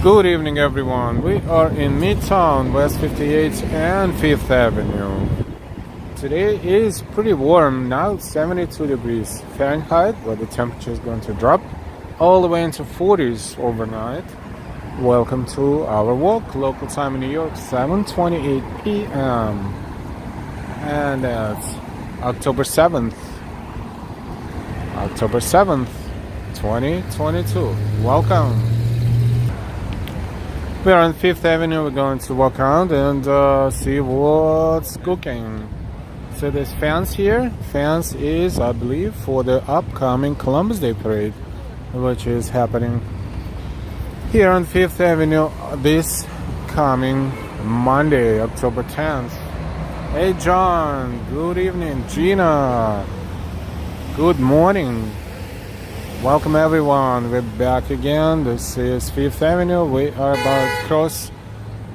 Good evening, everyone. We are in Midtown, West 58th and 5th Avenue. Today is pretty warm, now 72 degrees Fahrenheit, but the temperature is going to drop all the way into 40s overnight. Welcome to our walk, local time in New York, 7:28 p.m. And that's October 7th, 2022. Welcome. We are on 5th Avenue. We're going to walk around and see what's cooking. So there's fans here. Fans is, I believe, for the upcoming Columbus Day Parade, which is happening here on 5th Avenue this coming Monday, October 10th. Hey John, good evening. Gina, good morning. Welcome everyone, we're back again. This is 5th Avenue. We are about to cross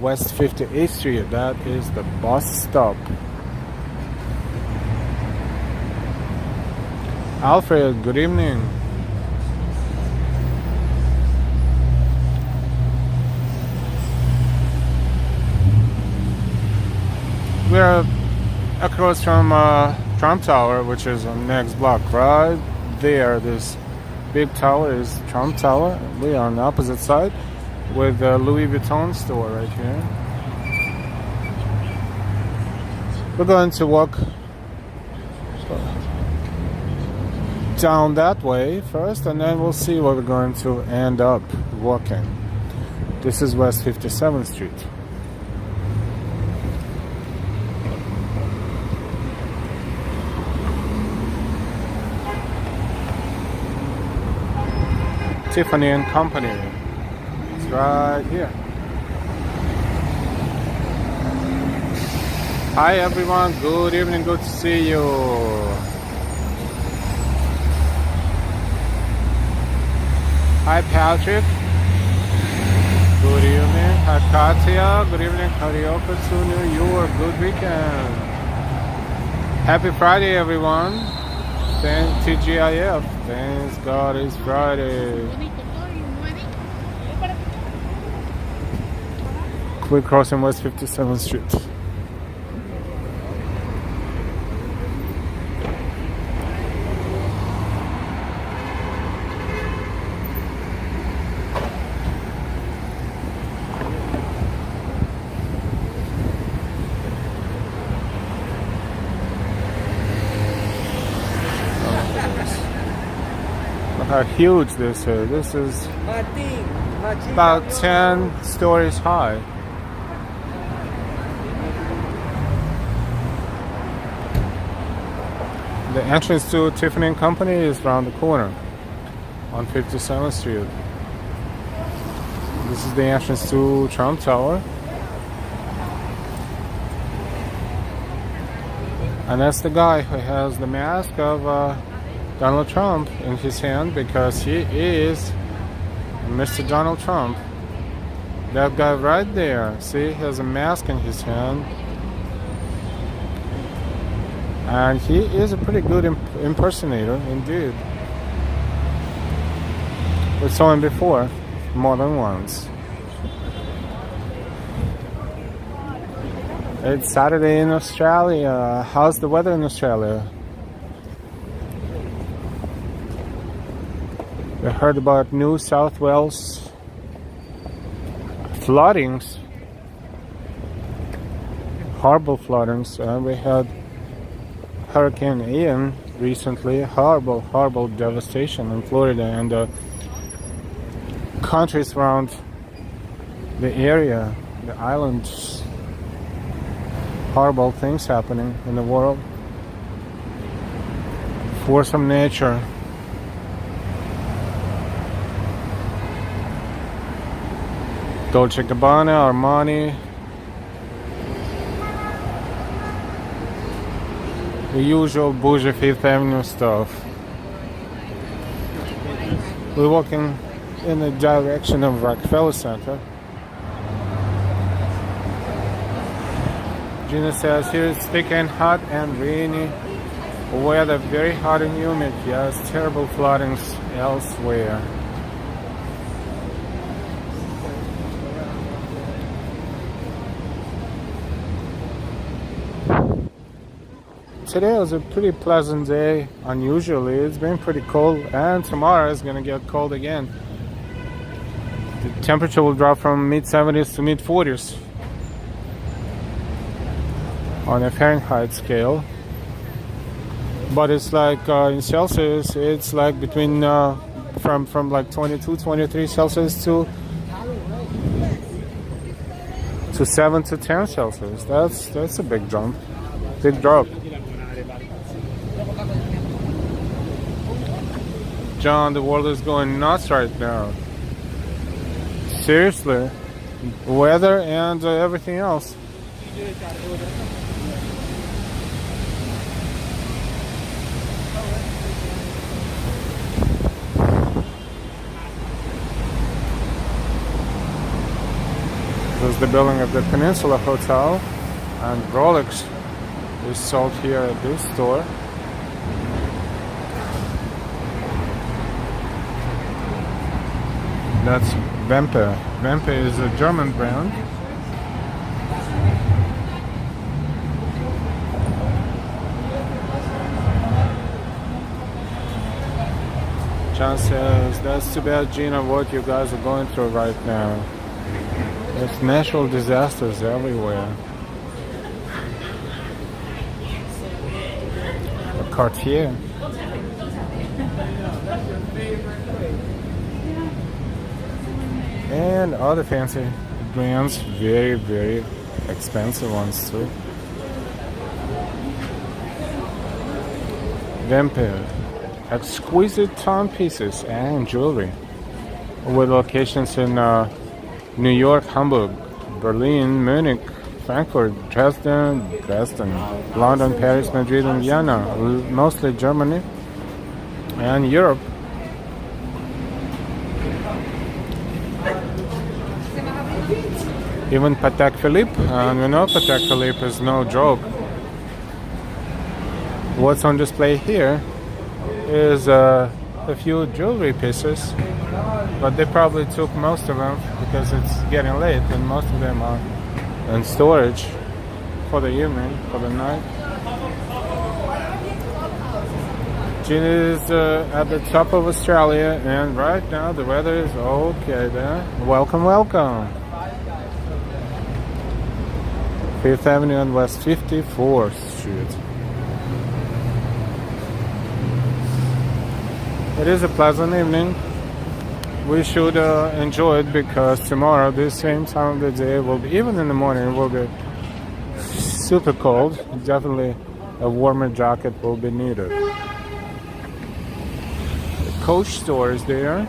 West 58th Street. That is the bus stop. Alfred, good evening. We're across from Trump Tower, which is on the next block. Right there, this big tower is Trump Tower. We are on the opposite side with the Louis Vuitton store right here. We're going to walk down that way first, and then we'll see where we're going to end up walking. This is West 57th Street. Tiffany and Company. It's right here. Hi everyone, good evening, good to see you. Hi Patrick. Good evening. Hi Katya. Good evening. Karaoke to New York. Good weekend. Happy Friday everyone. Thank TGIF. Thanks God it's Friday. We're crossing West 57th Street. Look how huge this is. This is about 10 stories high. The entrance to Tiffany and Company is around the corner on 57th Street. This is the entrance to Trump Tower. And that's the guy who has the mask of Donald Trump in his hand, because he is Mr. Donald Trump. That guy right there, see, he has a mask in his hand. And he is a pretty good impersonator, indeed. We saw him before, more than once. It's Saturday in Australia. How's the weather in Australia? We heard about New South Wales floodings, horrible floodings, and we had Hurricane Ian recently. Horrible devastation in Florida and countries around the area, the islands. Horrible things happening in the world. Force of nature. Dolce & Gabbana, Armani. The usual bougie 5th Avenue stuff. We're walking in the direction of Rockefeller Center. Gina says here it's thick and hot and rainy weather, very hot and humid. Yes, terrible floodings elsewhere. today was a pretty pleasant day. Unusually, it's been pretty cold, and tomorrow is gonna get cold again. The temperature will drop from mid-70s to mid-40s on a Fahrenheit scale. But it's like in Celsius, it's like between from like 22, 23 Celsius to 7 to 10 Celsius. That's a big jump, big drop. John, the world is going nuts right now. Seriously, weather and everything else. This is the building of the Peninsula Hotel, and Rolex is sold here at this store. That's Wempe. Wempe is a German brand. John says, that's too bad, Gina, what you guys are going through right now. There's natural disasters everywhere. A Cartier. And other fancy brands, very, very expensive ones too. Wempe, exquisite timepieces and jewelry, with locations in New York, Hamburg, Berlin, Munich, Frankfurt, Dresden, London, Paris, Madrid, and Vienna, mostly Germany and Europe. Even Patek Philippe, and we know Patek Philippe is no joke. What's on display here is a few jewelry pieces, but they probably took most of them because it's getting late and most of them are in storage for the evening, for the night. Gina is at the top of Australia, and right now the weather is okay there. Welcome, welcome. 5th Avenue and West 54th Street. It is a pleasant evening. We should enjoy it because tomorrow, this same time of the day, will be, even in the morning, it will be super cold. Definitely a warmer jacket will be needed. The Coach store is there.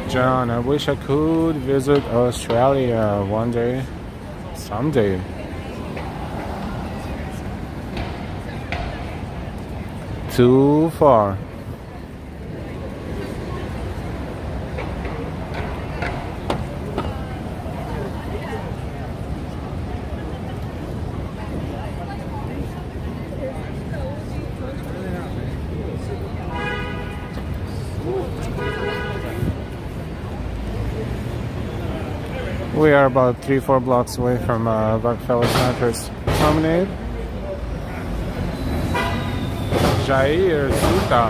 John, I wish I could visit Australia one day, someday. Too far. We are about 3-4 blocks away from Rockefeller Center's Promenade. Jair Suta.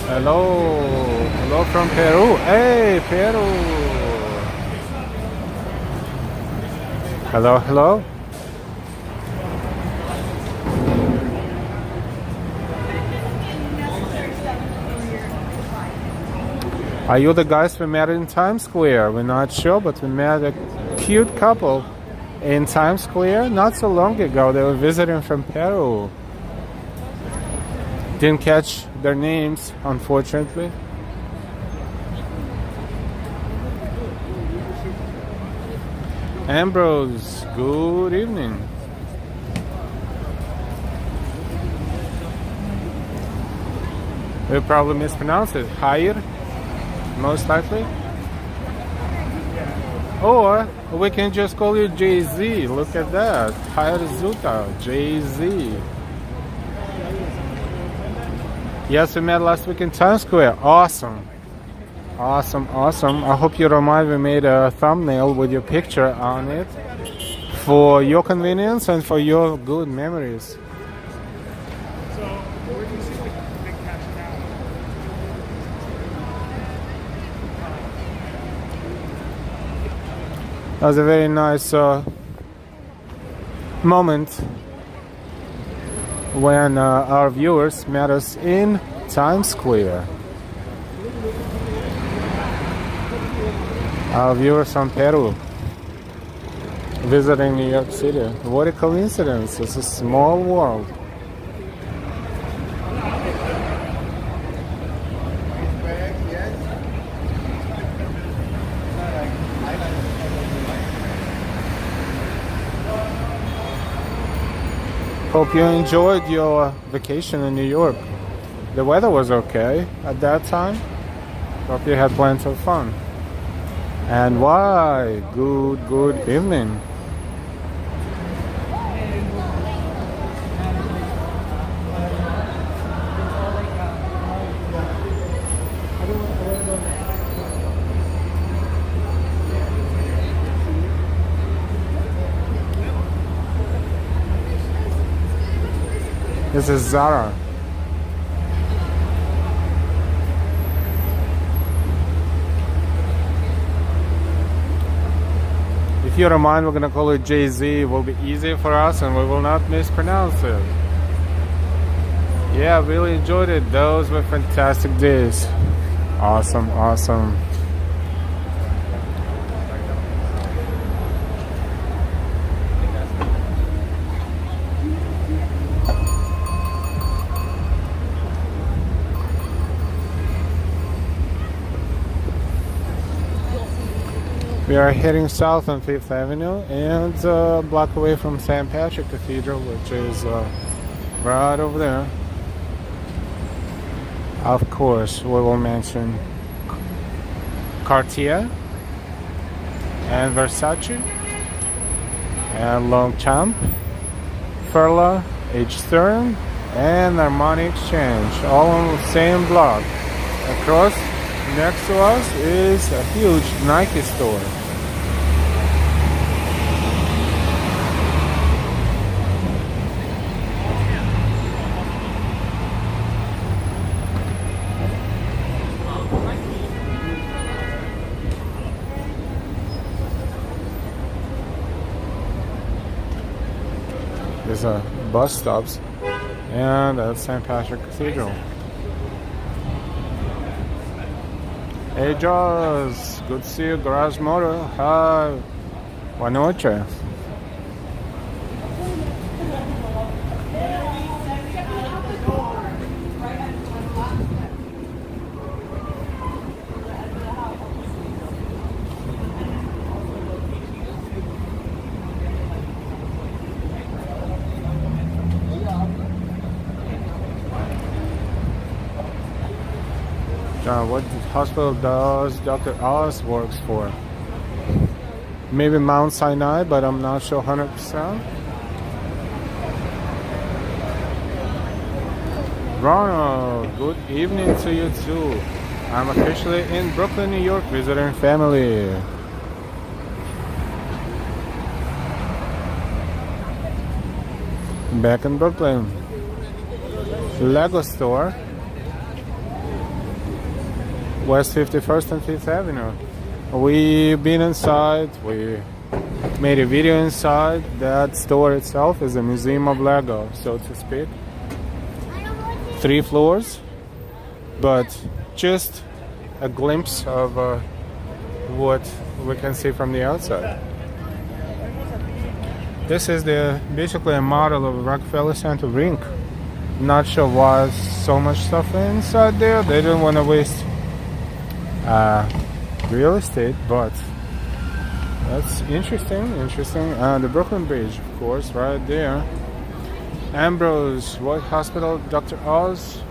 Hello. Hello from Peru. Hey, Peru. Hello, hello. Are you the guys we met in Times Square? We're not sure, but we met a cute couple in Times Square not so long ago. They were visiting from Peru. Didn't catch their names, unfortunately. Ambrose, good evening. We probably mispronounced it. Jair, most likely. Or we can just call you Jay-Z. Look at that. Jair Zuta, Jay-Z. Yes, we met last week in Times Square. Awesome. Awesome, awesome. I hope you don't mind we made a thumbnail with your picture on it for your convenience and for your good memories. So, where do you see the big cash cow? That was a very nice moment when our viewers met us in Times Square. Our viewers from Peru visiting New York City. What a coincidence. It's a small world. Hope you enjoyed your vacation in New York. The weather was okay at that time. Hope you had plenty of fun. And why? Good evening. This is Zara. If you don't mind, we're gonna call it Jay-Z. It will be easier for us and we will not mispronounce it. Yeah, I really enjoyed it. Those were fantastic days. Awesome, awesome. We are heading south on 5th Avenue and a block away from St. Patrick Cathedral, which is right over there. Of course, we will mention Cartier and Versace and Longchamp, Furla, H. Stern, and Armani Exchange, all on the same block. Across next to us is a huge Nike store. There's a bus stops and that's St. Patrick Cathedral. Hey Jaws, good to see you. Garage Motor, hi. Buenas noches. What hospital does Dr. Oz works for? Maybe Mount Sinai, but I'm not sure 100%. Ronald, good evening to you too. I'm officially in Brooklyn, New York, visiting family. Back in Brooklyn. Lego store. West 51st and 5th Avenue. We've been inside, we made a video inside. That store itself is a museum of Lego, so to speak. 3 floors, but just a glimpse of what we can see from the outside. This is basically a model of Rockefeller Center rink. Not sure why so much stuff inside there. They didn't want to waste real estate, but that's interesting. The Brooklyn Bridge, of course, right there. Ambrose, White Hospital, Dr. Oz,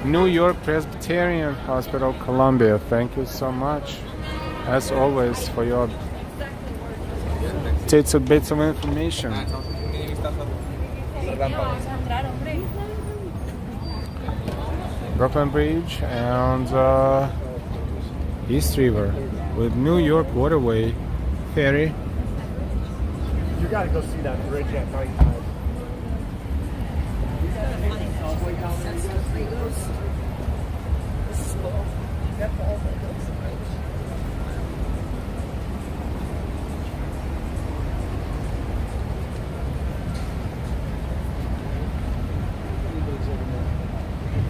New York Presbyterian Hospital, Columbia. Thank you so much, as always, for your bits of information. Brooklyn Bridge and East River with New York Waterway ferry. You gotta go see that bridge at nighttime.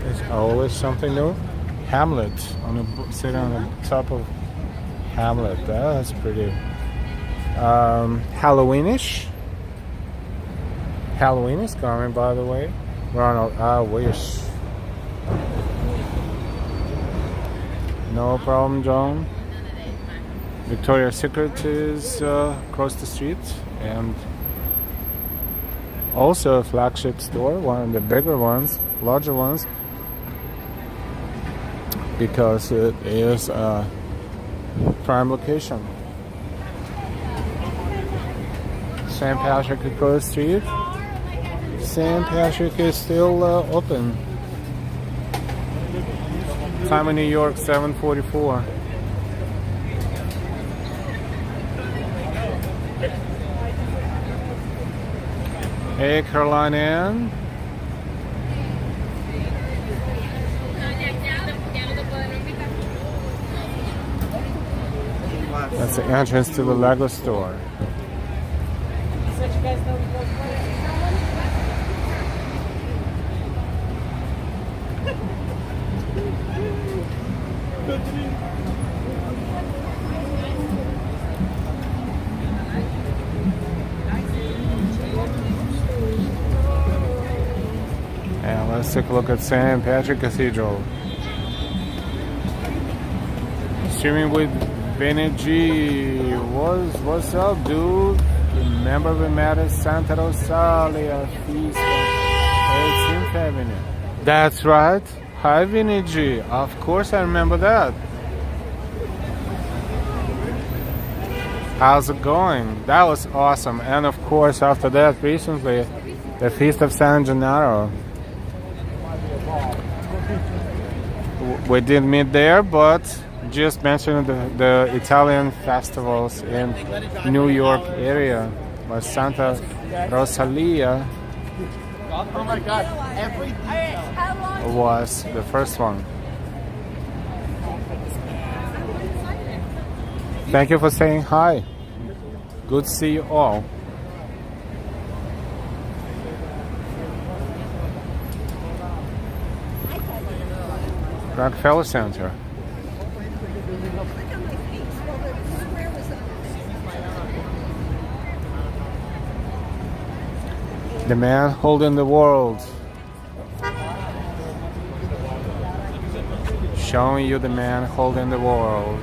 There's always something new. Hamlet sitting on the top of Hamlet. That's pretty Halloweenish. Halloween is coming, by the way. Ronald, I wish. No problem, John. Victoria's Secret is across the street, and also a flagship store, one of the bigger ones, larger ones, because it is a prime location. St. Patrick across the street. St. Patrick is still open. Time in New York, 7:44. Hey, Caroline Ann. That's the entrance to the Lego store. And let's take a look at St. Patrick Cathedral. Streaming with Benny G. What's up, dude? Remember we met at Santa Rosalia Feast on 18th Avenue. That's right. Hi, Vinny G. Of course I remember that. How's it going? That was awesome. And of course, after that, recently, the Feast of San Gennaro. We didn't meet there, but just mentioned the Italian festivals in New York area, by Santa Rosalia. Oh my God! Every Was the first one. Thank you for saying hi. Good to see you all. Rockefeller Center. The man holding the world. Showing you the man holding the world.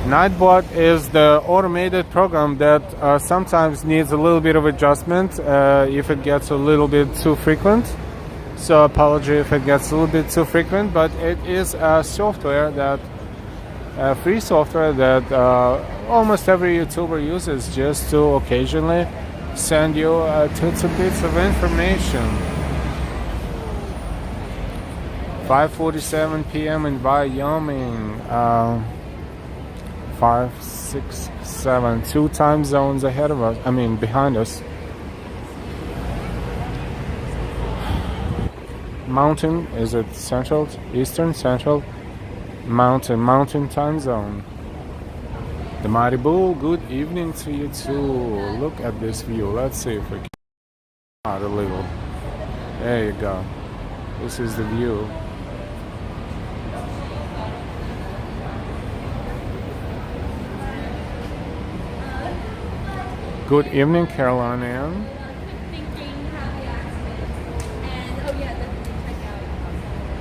Nightbot is the automated program that sometimes needs a little bit of adjustment if it gets a little bit too frequent. So apology if it gets a little bit too frequent, but it is a software that free software that almost every YouTuber uses just to occasionally send you tidbits of information. 5:47 p.m. in Wyoming. 5, 6, 7, 2 time zones ahead of us. I mean, behind us. Mountain, is it Central, Eastern, Central? Mountain time zone. The Mighty Bull, good evening to you too. Look at this view. Let's see if we can out a little. There you go. This is the view. Good evening, Caroline Ann.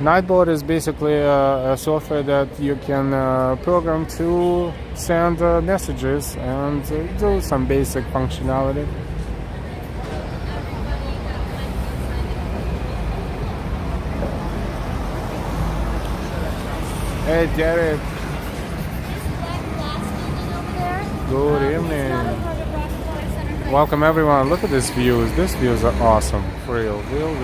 Nightbot is basically a software that you can program to send messages and do some basic functionality. Hey, Derek. Good evening. Welcome everyone. Look at these views. These views are awesome. For real. Real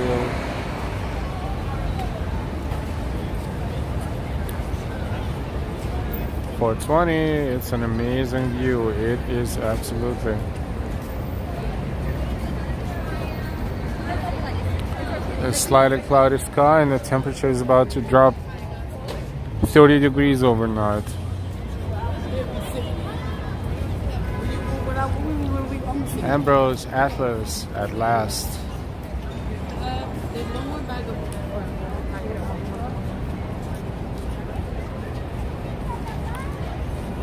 420. It's an amazing view. It is absolutely. A slightly cloudy sky and the temperature is about to drop 30 degrees overnight. Ambrose Atlas at last.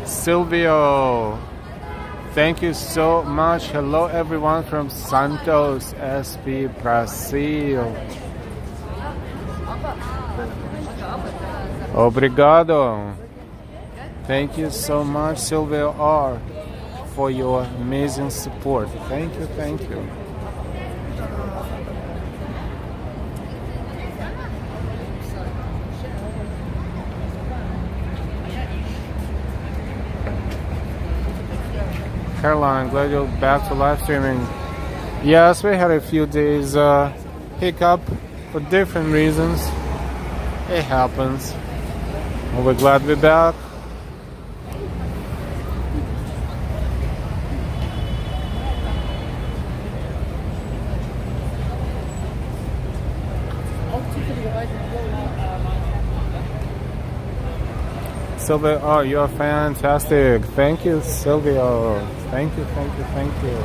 Silvio, thank you so much. Hello everyone from Santos, SP, Brazil. Obrigado. Thank you so much, Silvio R, for your amazing support. Thank you, thank you. Caroline, glad you're back to live streaming. Yes, we had a few days hiccup for different reasons. It happens. We're glad to be back. Silvio, oh, you're fantastic. Thank you, Silvio. Thank you, thank you, thank you.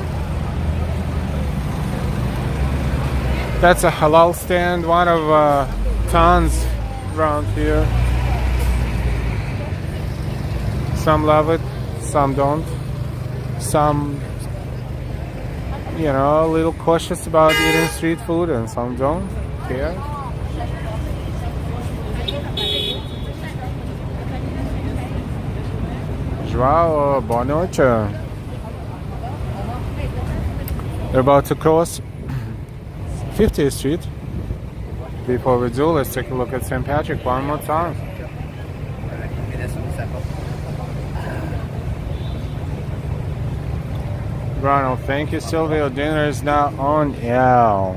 That's a halal stand, one of tons around here. Some love it, some don't. Some, you know, a little cautious about eating street food, and some don't care. Joao, boa noite. We're about to cross 50th Street. Before we do, let's take a look at St. Patrick one more time. Ronald, thank you, Silvio. Dinner is now on. Yeah.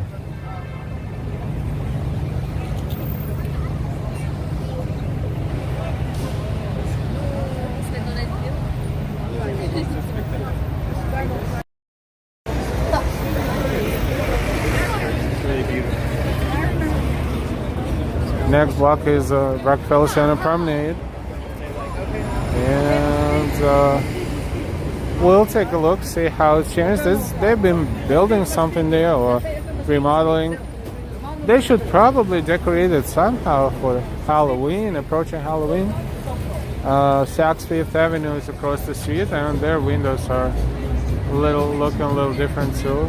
Next block is Rockefeller Center Promenade, and we'll take a look, see how it's changed. They've been building something there or remodeling. They should probably decorate it somehow for Halloween, approaching Halloween. Saks Fifth Avenue is across the street, and their windows are looking a little different too.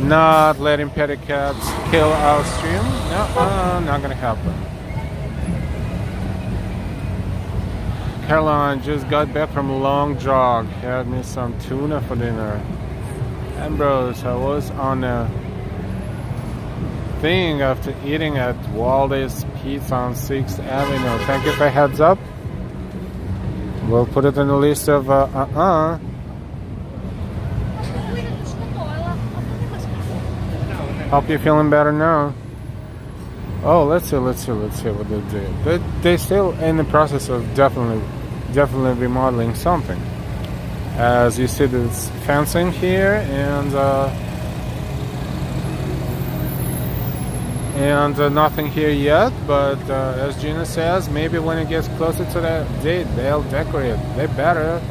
Not letting pedicabs kill our stream. No, not gonna happen. Caroline just got back from a long jog. Had me some tuna for dinner. Ambrose, I was on a thing after eating at Waldy's Pizza on 6th Avenue. Thank you for heads up. We'll put it in the list of Hope you're feeling better now. Oh, let's see what they do. They're still in the process of definitely remodeling something. As you see, there's fencing here and nothing here yet. But as Gina says, maybe when it gets closer to that date, they'll decorate. They better.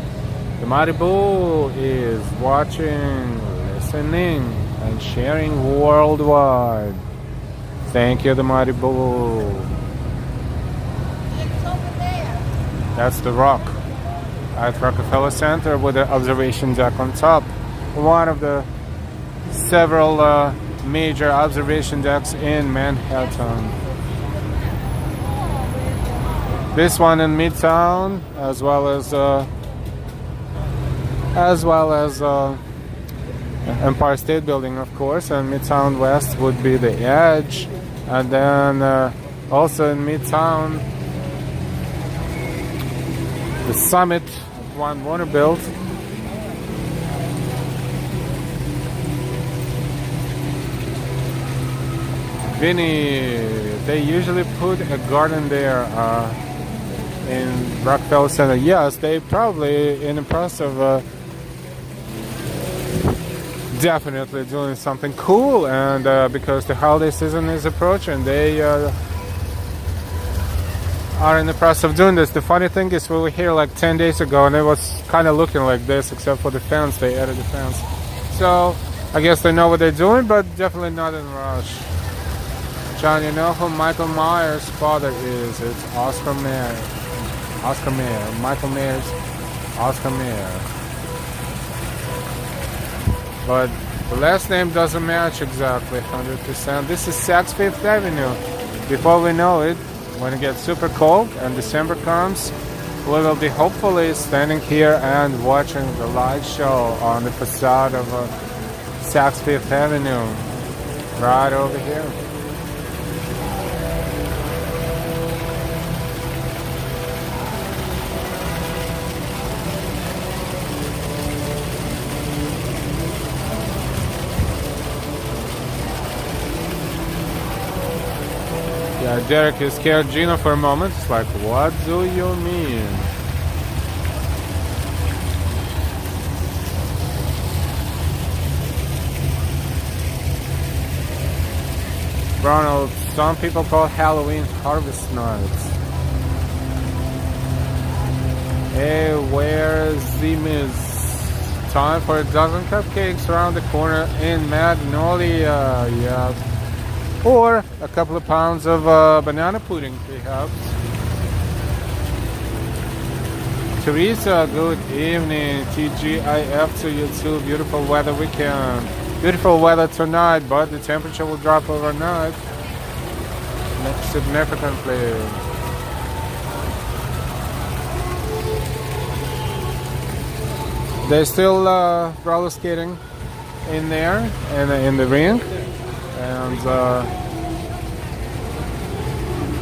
The Mighty Bull is watching, listening, and sharing worldwide. Thank you, the Mighty Bull. That's the Rock at Rockefeller Center with the observation deck on top. One of the several major observation decks in Manhattan. This one in Midtown, as well as Empire State Building, of course, and Midtown West would be the Edge, and then also in Midtown, the Summit, one Warner-built. Vinny. They usually put a garden there in Rockefeller Center. Yes, they probably in the process of definitely doing something cool, and because the holiday season is approaching, they are in the process of doing this. The funny thing is, we were here like 10 days ago and it was kind of looking like this, except for the fence. They added the fence, so I guess they know what they're doing, but definitely not in a rush. John, you know who Michael Myers' father is? It's Oscar Mayer. Oscar Mayer. Michael Myers, Oscar Mayer. But the last name doesn't match exactly 100%. This is Saks Fifth Avenue. Before we know it, when it gets super cold and December comes, we will be hopefully standing here and watching the light show on the facade of Saks Fifth Avenue. Right over here. Yeah, Derek is scared Gina for a moment. It's like, what do you mean? Ronald, some people call Halloween Harvest Nights. Hey, where's the miss? Time for a dozen cupcakes around the corner in Magnolia. Yeah. Or a couple of pounds of banana pudding, perhaps. Teresa, good evening. TGIF to you too. Beautiful weather weekend. Beautiful weather tonight, but the temperature will drop overnight significantly. They're still roller skating in there and in the ring. And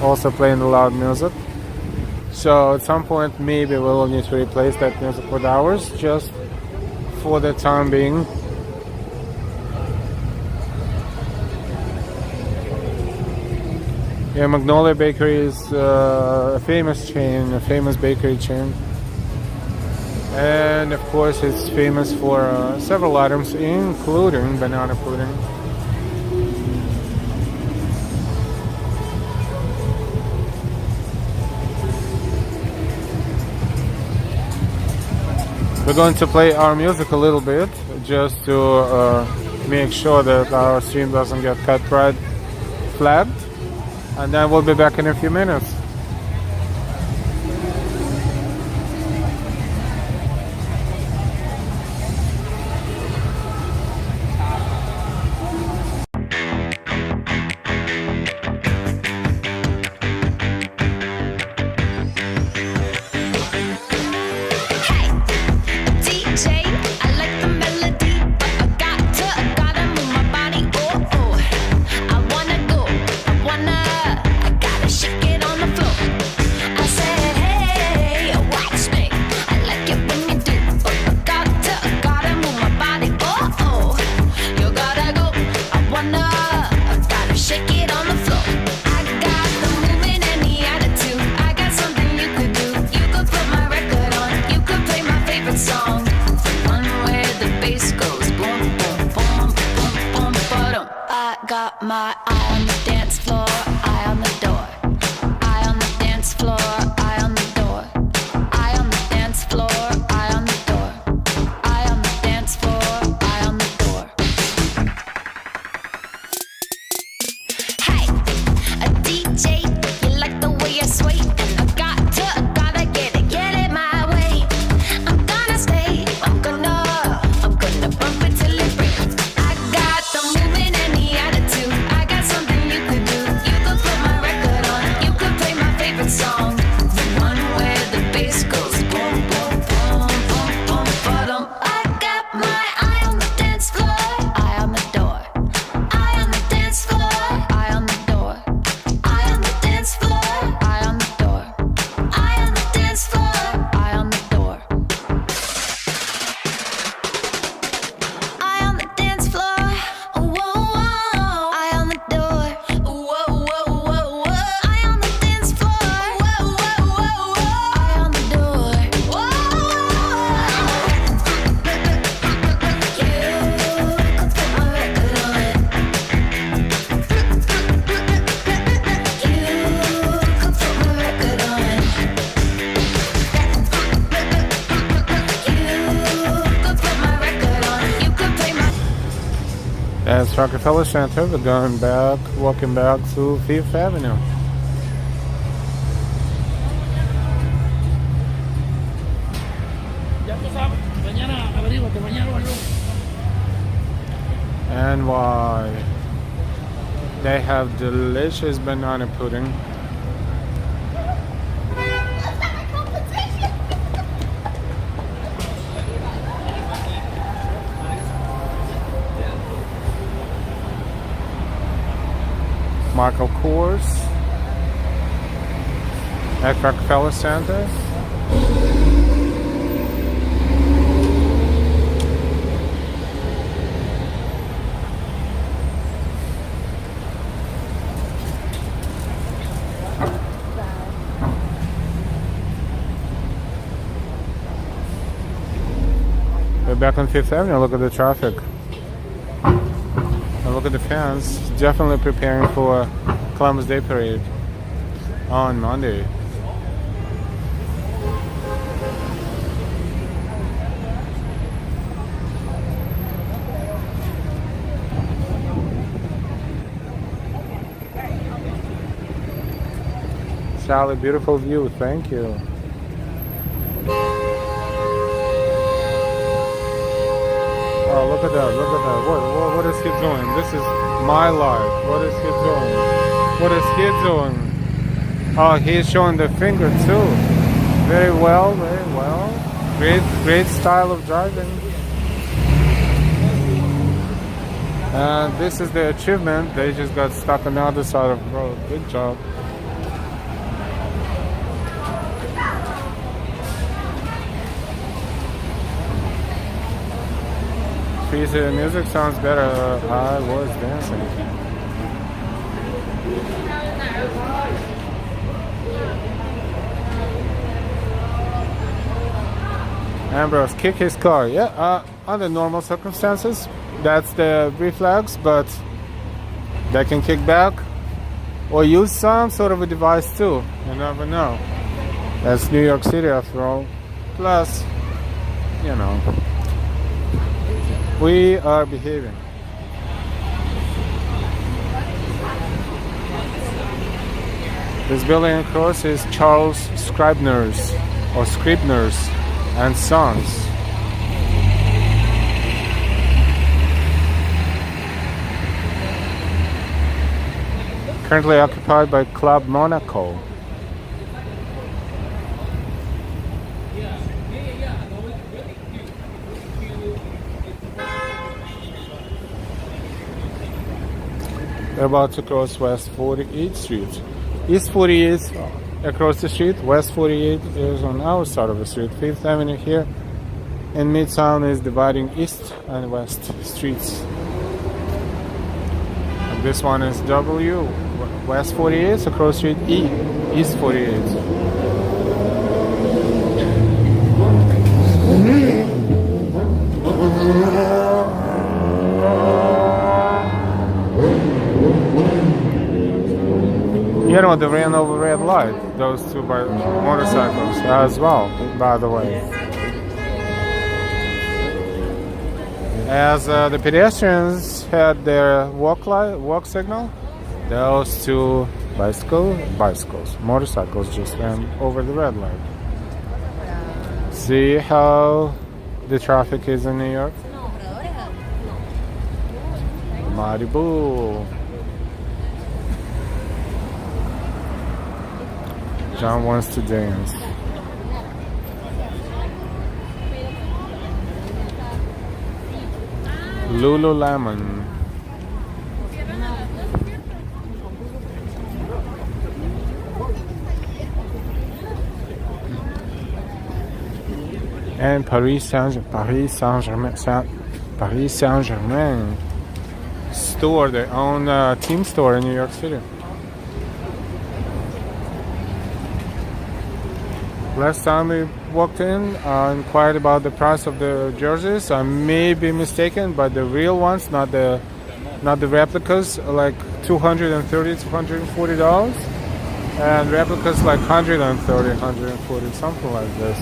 also playing the loud music. So at some point maybe we will need to replace that music with ours, just for the time being. Yeah, Magnolia Bakery is a famous chain, a famous bakery chain. And of course it's famous for several items, including banana pudding. We're going to play our music a little bit, just to make sure that our stream doesn't get cut right flagged, and then we'll be back in a few minutes. Shake it on the floor. That's Rockefeller Center. We're going back, walking back to Fifth Avenue. And why? They have delicious banana pudding. Michael Kors at Rockefeller Center. We're back on Fifth Avenue. Look at the traffic. And look at the fans. Definitely preparing for Columbus Day Parade on Monday. Sally, beautiful view. Thank you. Oh, look at that, look at that. What is he doing? This is my life. What is he doing? What is he doing? Oh, he's showing the finger too. Very well, very well. Great style of driving. And this is the achievement. They just got stuck on the other side of the road. Good job. The music sounds better. I was dancing. Ambrose kick his car. Yeah, under normal circumstances, that's the reflex, but they can kick back or use some sort of a device too. You never know. That's New York City after all. Plus, you know, we are behaving. This building, of course, is Charles Scribner's or Scribner's and Sons. Currently occupied by Club Monaco. We're about to cross West 48th Street. East 48th across the street. West 48th is on our side of the street. Fifth Avenue here in Midtown is dividing East and West streets. And this one is W. West 48th across street E. East 48th. You know, they ran over red light, those two by motorcycles as well, by the way. As the pedestrians had their walk signal, those two motorcycles just ran over the red light. See how the traffic is in New York? Malibu. John wants to dance. Lululemon. And Paris Saint-Germain store, their own team store in New York City. Last time we walked in, I inquired about the price of the jerseys. I may be mistaken, but the real ones, not the replicas, are like $230, $240, and replicas like $130, $140, something like this.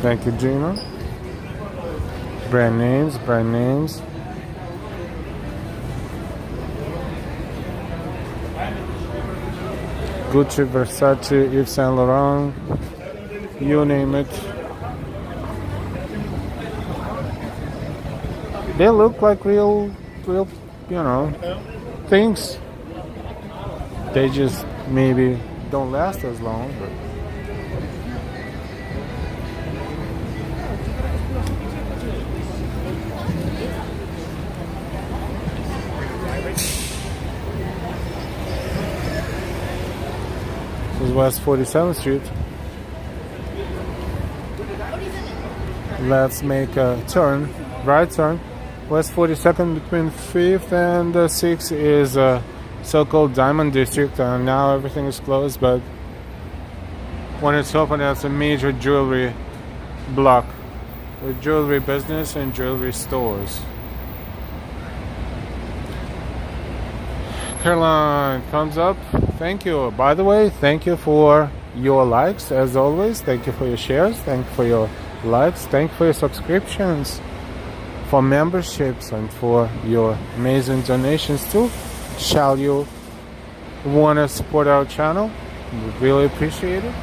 Thank you, Gina. Brand names, brand names. Gucci, Versace, Yves Saint Laurent, you name it. They look like real, things. They just maybe don't last as long, but this is West 47th Street. Let's make a turn, right turn. West 42nd between 5th and 6th is a so-called Diamond District, and now everything is closed, but when it's open, it's a major jewelry block with jewelry business and jewelry stores. Caroline, thumbs up. Thank you. By the way, thank you for your likes, as always. Thank you for your shares. Thank you for your likes. Thank you for your subscriptions, for memberships, and for your amazing donations too. Shall you want to support our channel? We really appreciate it.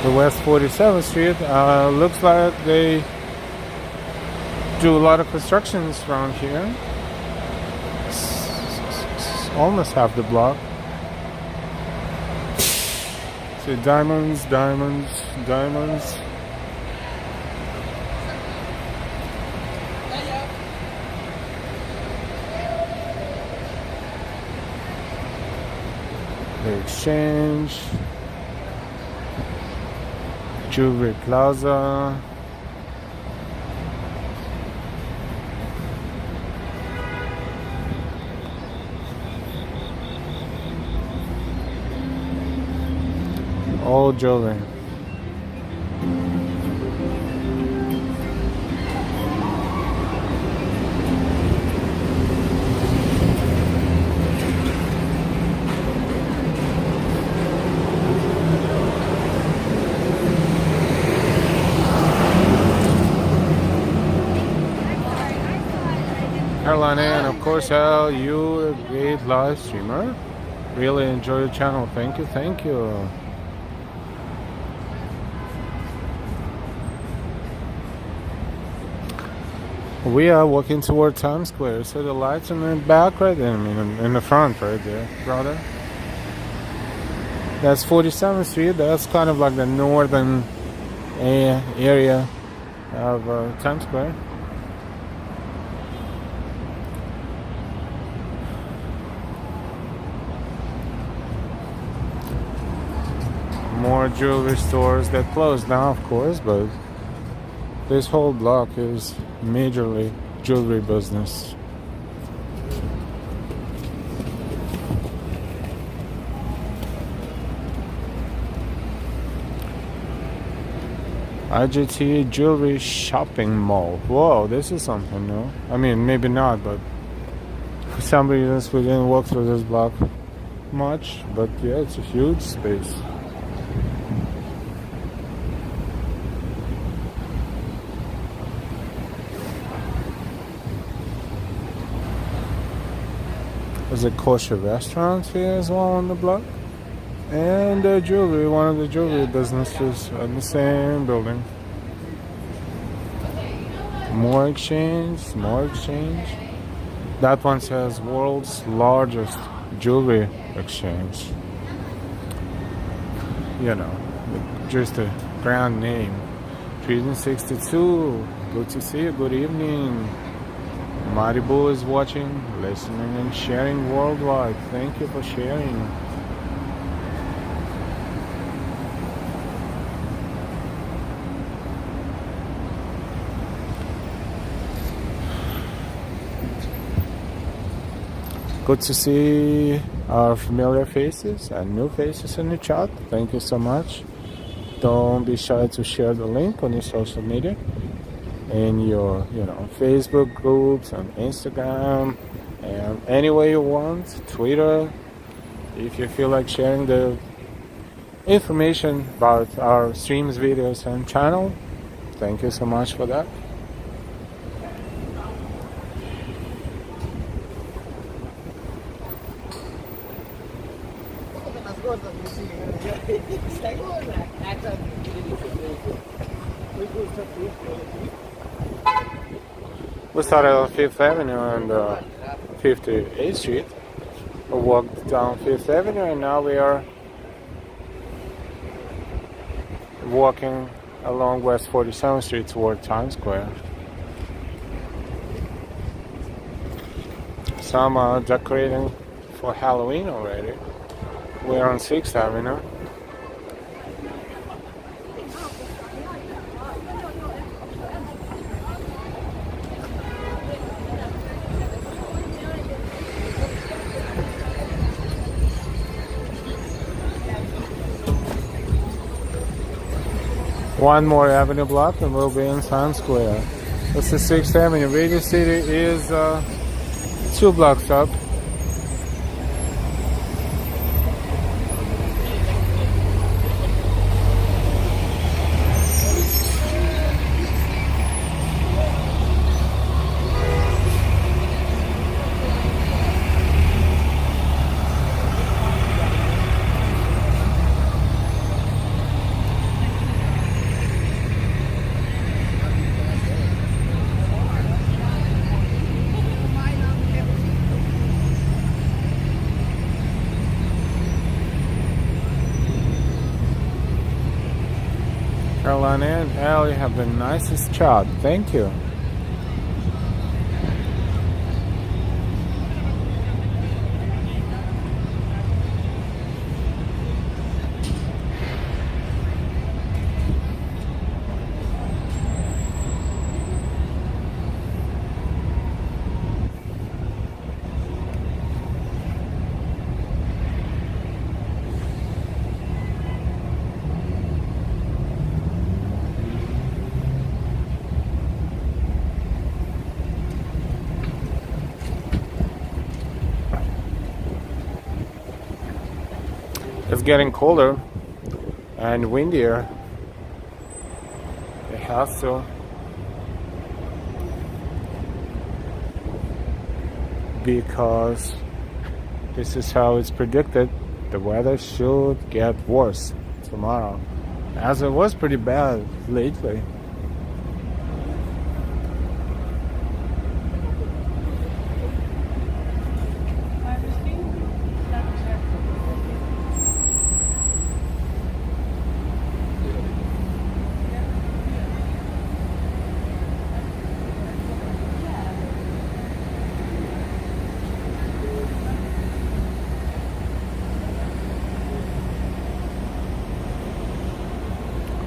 The West 47th Street looks like they do a lot of constructions around here. Almost half the block. See, diamonds, diamonds, diamonds. The Exchange, Jewelry Plaza. All jewelry. Caroline, and of course, Al, you a great live streamer. Really enjoy your channel. Thank you, thank you. We are walking toward Times Square. So the lights in the back, right there. I mean, in the front, right there, brother. That's 47th Street. That's kind of like the northern area of Times Square. More jewelry stores that closed now, of course, but this whole block is majorly jewelry business. IGT Jewelry Shopping Mall. Whoa, this is something new. I mean, maybe not, but for some reasons we didn't walk through this block much, but yeah, it's a huge space. There's a kosher restaurant here as well on the block, and jewelry, one of the jewelry businesses in the same building. More exchange, more exchange. That one says world's largest jewelry exchange. You know, just a brand name. 362. Good to see you. Good evening. Maribu is watching, listening, and sharing worldwide. Thank you for sharing. Good to see our familiar faces and new faces in the chat. Thank you so much. don't be shy to share the link on your social media, in your Facebook groups, on Instagram, and any way you want, Twitter. If you feel like sharing the information about our streams, videos, and channel, thank you so much for that. We started on 5th Avenue and 58th Street. We walked down 5th Avenue and now we are walking along West 47th Street toward Times Square. Some are decorating for Halloween already. We're on 6th Avenue. One more avenue block and we'll be in Times Square. This is 6th Avenue. Radio City is 2 blocks up. Carolina and Allie have the nicest shot. Thank you. It's getting colder and windier. It has to. Because this is how it's predicted. The weather should get worse tomorrow, as it was pretty bad lately.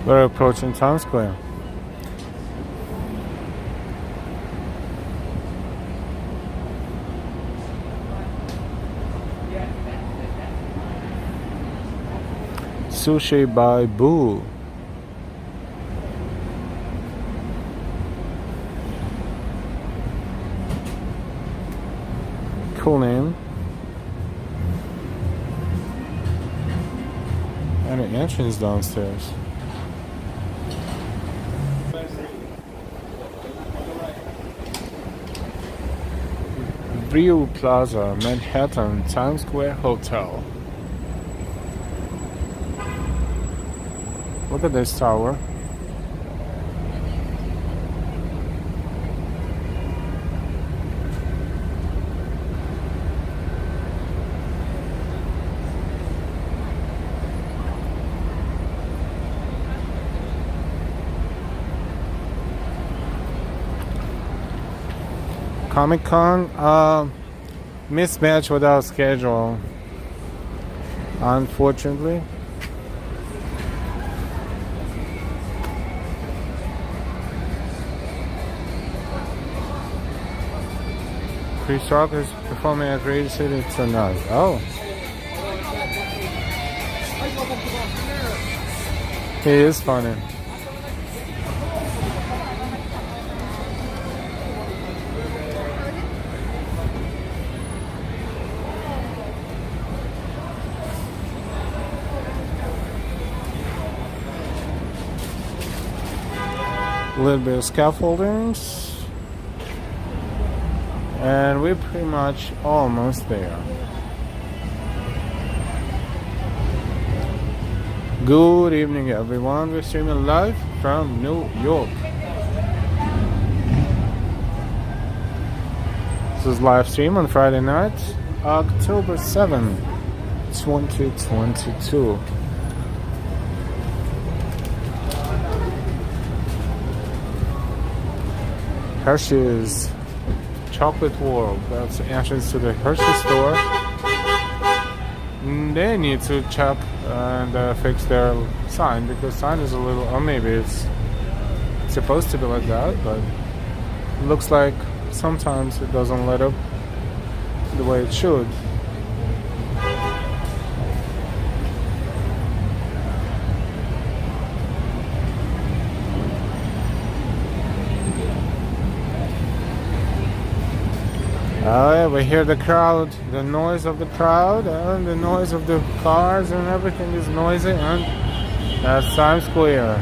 We're approaching Times Square. Sushi by Boo. Cool name. And an entrance downstairs. Rio Plaza, Manhattan, Times Square Hotel. Look at this tower. Comic-Con mismatched with our schedule, unfortunately. Chris Rock is performing at Radio City tonight. Oh. He is funny. A little bit of scaffoldings, and we're pretty much almost there. Good evening, everyone. We're streaming live from New York. This is live stream on Friday night, October 7, 2022. Hershey's Chocolate World. That's the entrance to the Hershey Store. They need to check and fix their sign, because sign is a little, or maybe it's supposed to be like that, but it looks like sometimes it doesn't light up the way it should. We hear the crowd, the noise of the crowd, and the noise of the cars, and everything is noisy, and that's Times Square.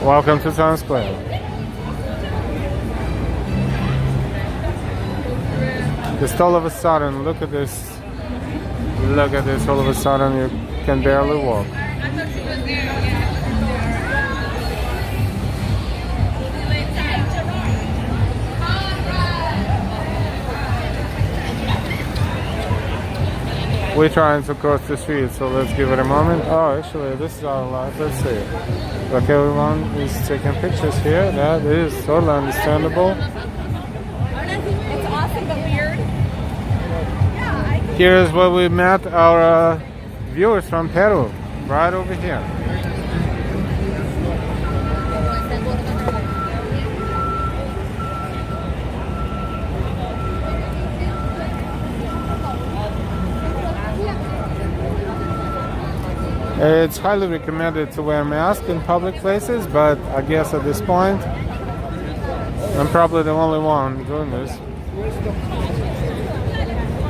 Welcome to Times Square. Just all of a sudden, look at this, all of a sudden you can barely walk. We're trying to cross the street, so let's give it a moment. Oh, actually, this is our live. Let's see. Look, everyone is taking pictures here. That is totally understandable. Here's where we met our viewers from Peru, right over here. It's highly recommended to wear a mask in public places, but I guess at this point, I'm probably the only one doing this.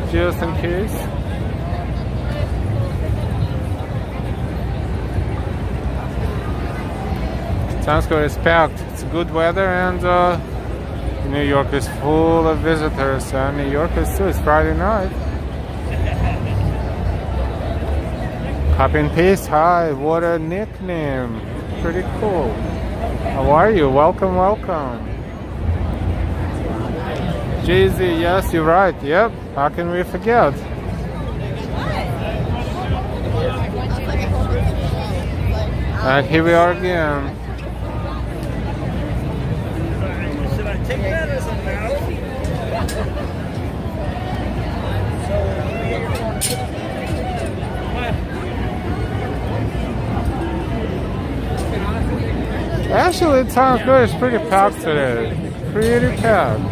Just in case. Times Square is packed. It's good weather, and New York is full of visitors, and New York is too. It's Friday night. Copy and paste. Hi, what a nickname. Pretty cool. How are you? Welcome, welcome. Jay-Z, yes, you're right. Yep. How can we forget? And here we are again. Should I take that as a no? Actually, Times Square is pretty packed today. Pretty packed.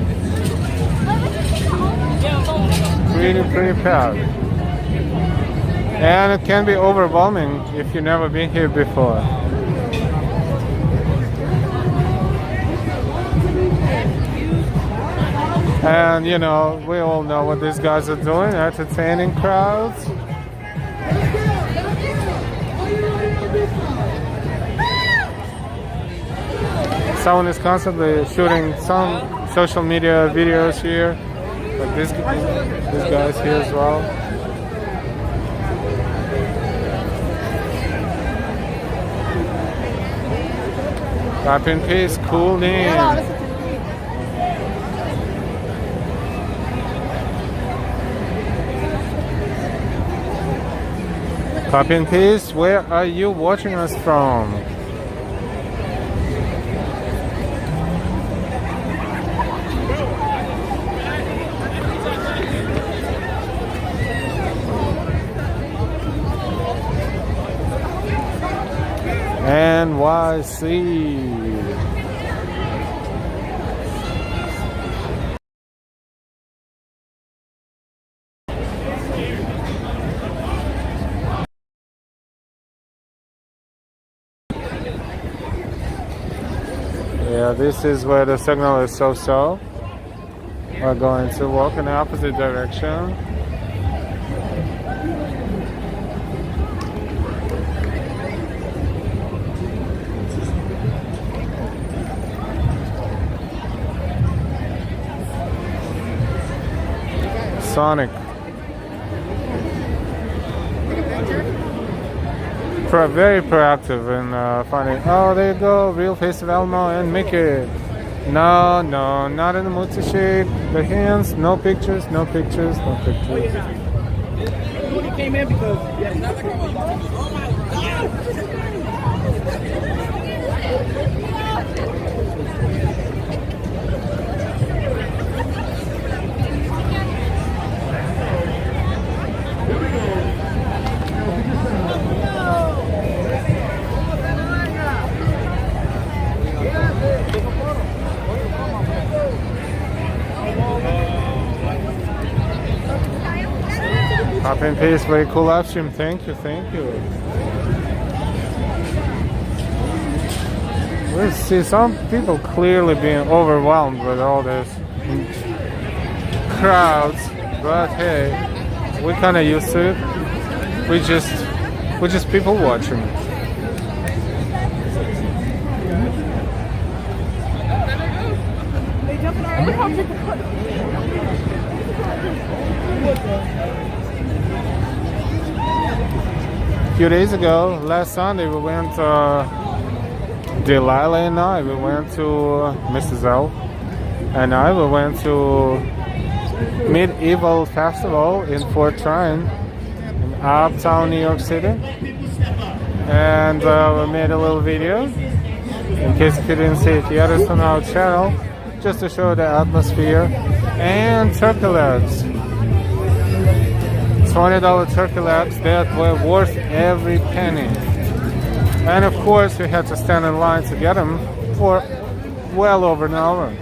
Pretty packed. And it can be overwhelming if you've never been here before. And you know, we all know what these guys are doing, entertaining crowds. Someone is constantly shooting some social media videos here. Like this guy's here as well. Copy and paste, cool name. Copy and paste, where are you watching us from? NYC. Yeah, this is where the signal is so-so. We're going to walk in the opposite direction. Sonic. Very proactive in finding, oh, there you go, real face of Elmo and Mickey. No, not in the mood to shake the hands. No pictures, no pictures, no pictures. He came in because Copy and paste, very cool live stream. Thank you, thank you. We see some people clearly being overwhelmed with all this crowds, but hey, we're kind of used to it. We're just people watching. A few days ago, last Sunday, we went, Delilah and I, we went to Mrs. L. and we went to Medieval Festival in Fort Tryon, in uptown New York City. And we made a little video, in case you didn't see it yet, it's on our channel, just to show the atmosphere. And turkey legs. $20 turkey legs that were worth every penny. And of course we had to stand in line to get them for well over an hour.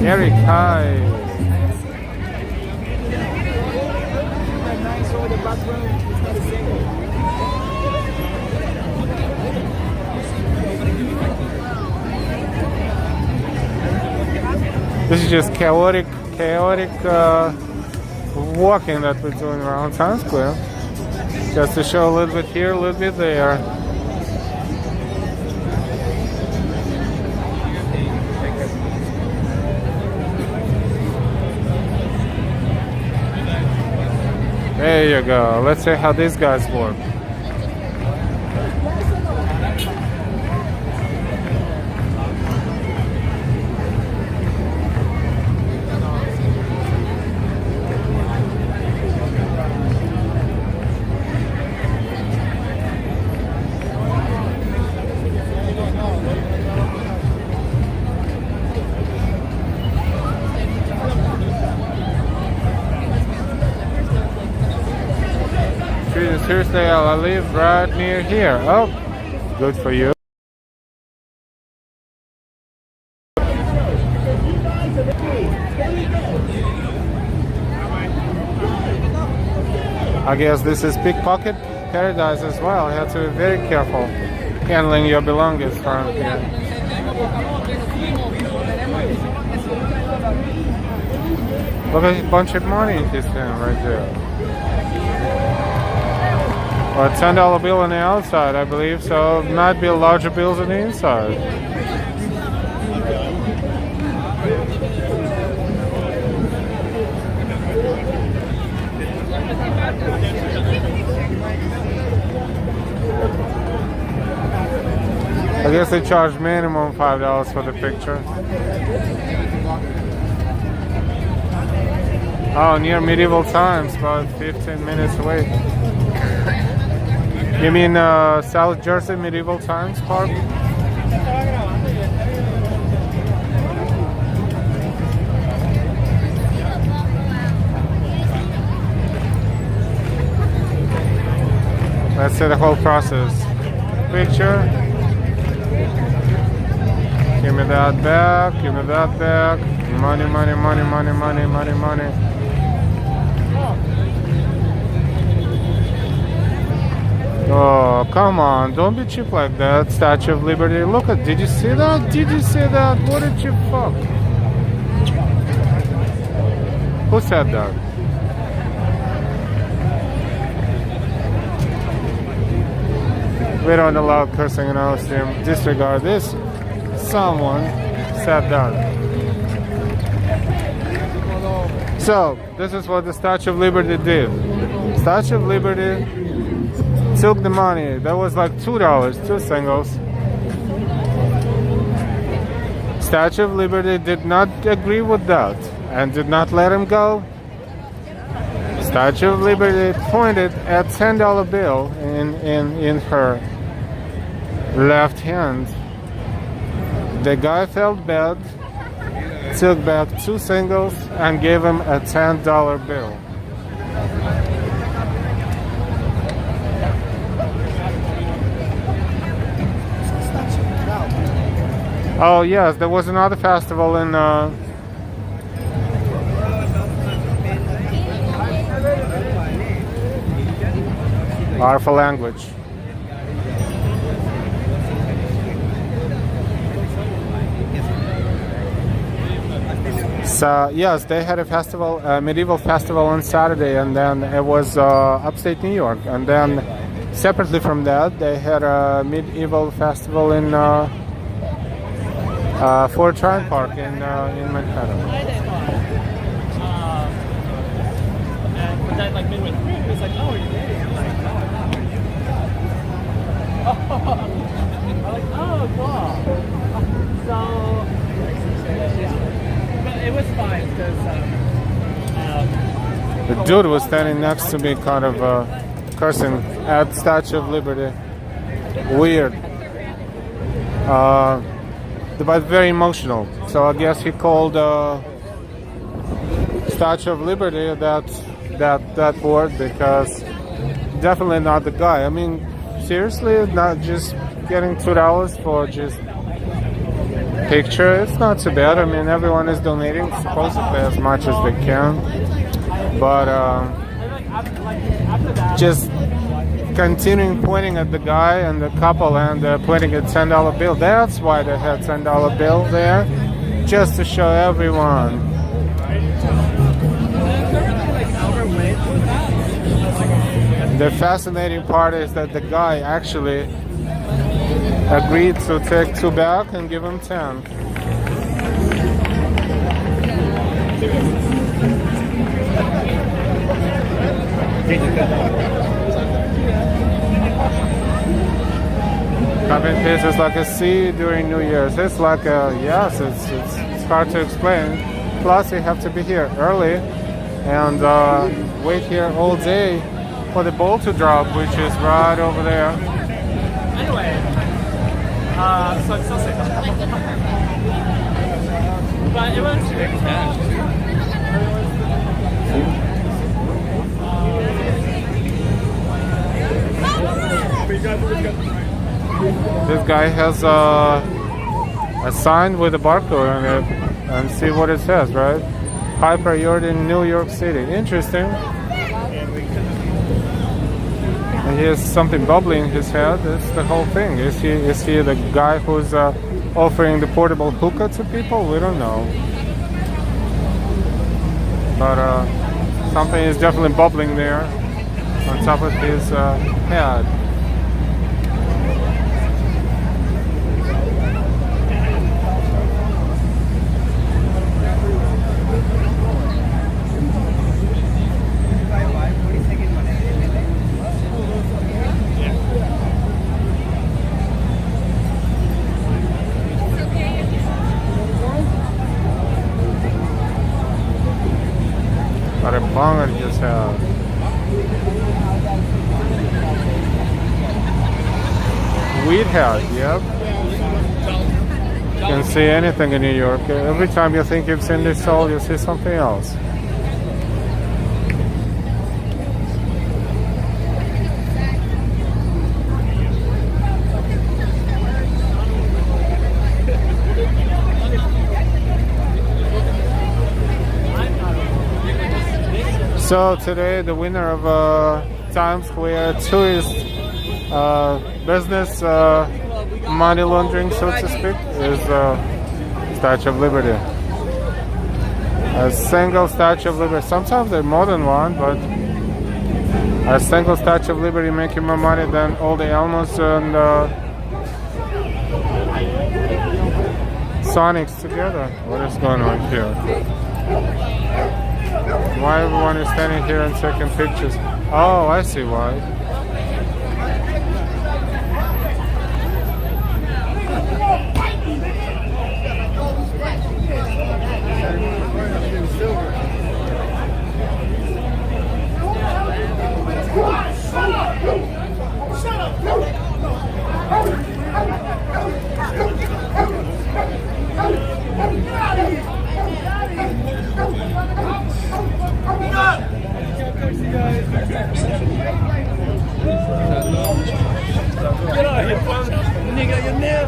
Eric, hi. This is just chaotic walking that we're doing around Times Square. Just to show a little bit here, a little bit there. There you go. Let's see how these guys work. Seriously, I live right near here. Oh, good for you. I guess this is pickpocket paradise as well. You have to be very careful handling your belongings around here. Look at a bunch of money in this thing right there. Or a $10 bill on the outside, I believe, so it might be larger bills on the inside. I guess they charge minimum $5 for the picture. Oh, near medieval times, about 15 minutes away. You mean South Jersey Medieval Times Park? Let's see the whole process. Picture. Give me that back. Give me that back. Money, money, money, money, money, money, money. Oh, come on. Don't be cheap like that. Statue of Liberty. Look at, did you see that? Did you see that? What did you fuck? Who said that? We don't allow cursing in our stream. Disregard this. Someone said that. So, this is what the Statue of Liberty did. Statue of Liberty took the money. That was like $2, 2 singles. Statue of Liberty did not agree with that and did not let him go. Statue of Liberty pointed at $10 bill in her left hand. The guy felt bad, took back 2 singles and gave him a $10 bill. Oh yes, there was another festival in Arfa language. So yes, they had a festival, medieval festival on Saturday, and then it was upstate New York, and then separately from that, they had a medieval festival in Bryant Park in Manhattan. And that like midway through, he was like, "Oh, are you dating?" I'm like, "Oh." I'm like, "Oh, cool." So, yeah. But it was fine because the dude was standing next to me, kind of cursing at Statue of Liberty. Weird. But very emotional. So I guess he called Statue of Liberty that word, because definitely not the guy. I mean, seriously, not just getting $2 for just picture. It's not too bad. I mean, everyone is donating supposedly as much as they can, but just continuing pointing at the guy and the couple and pointing at $10 bill. That's why they had $10 bill there, just to show everyone. The fascinating part is that the guy actually agreed to take 2 back and give him 10. Having this is like a sea during New Year's. It's like a, yes, it's hard to explain. Plus you have to be here early and wait here all day for the ball to drop, which is right over there. Anyway, so it's still safe. But it was This guy has a sign with a barcode on it, and see what it says, right? High priority in New York City. Interesting. And he has something bubbling in his head. That's the whole thing. Is he the guy who's offering the portable hookah to people? We don't know. But something is definitely bubbling there on top of his head. Bong just have. Weed hat, yep. You can see anything in New York. Every time you think you've seen this all, you see something else. So today the winner of Times Square tourist business money laundering, so to speak, is Statue of Liberty. A single Statue of Liberty. Sometimes there's more than one, but a single Statue of Liberty making more money than all the Elmos and Sonics together. What is going on here? Why everyone is standing here and taking pictures? Oh, I see why. Get out of here, nigga, you're near.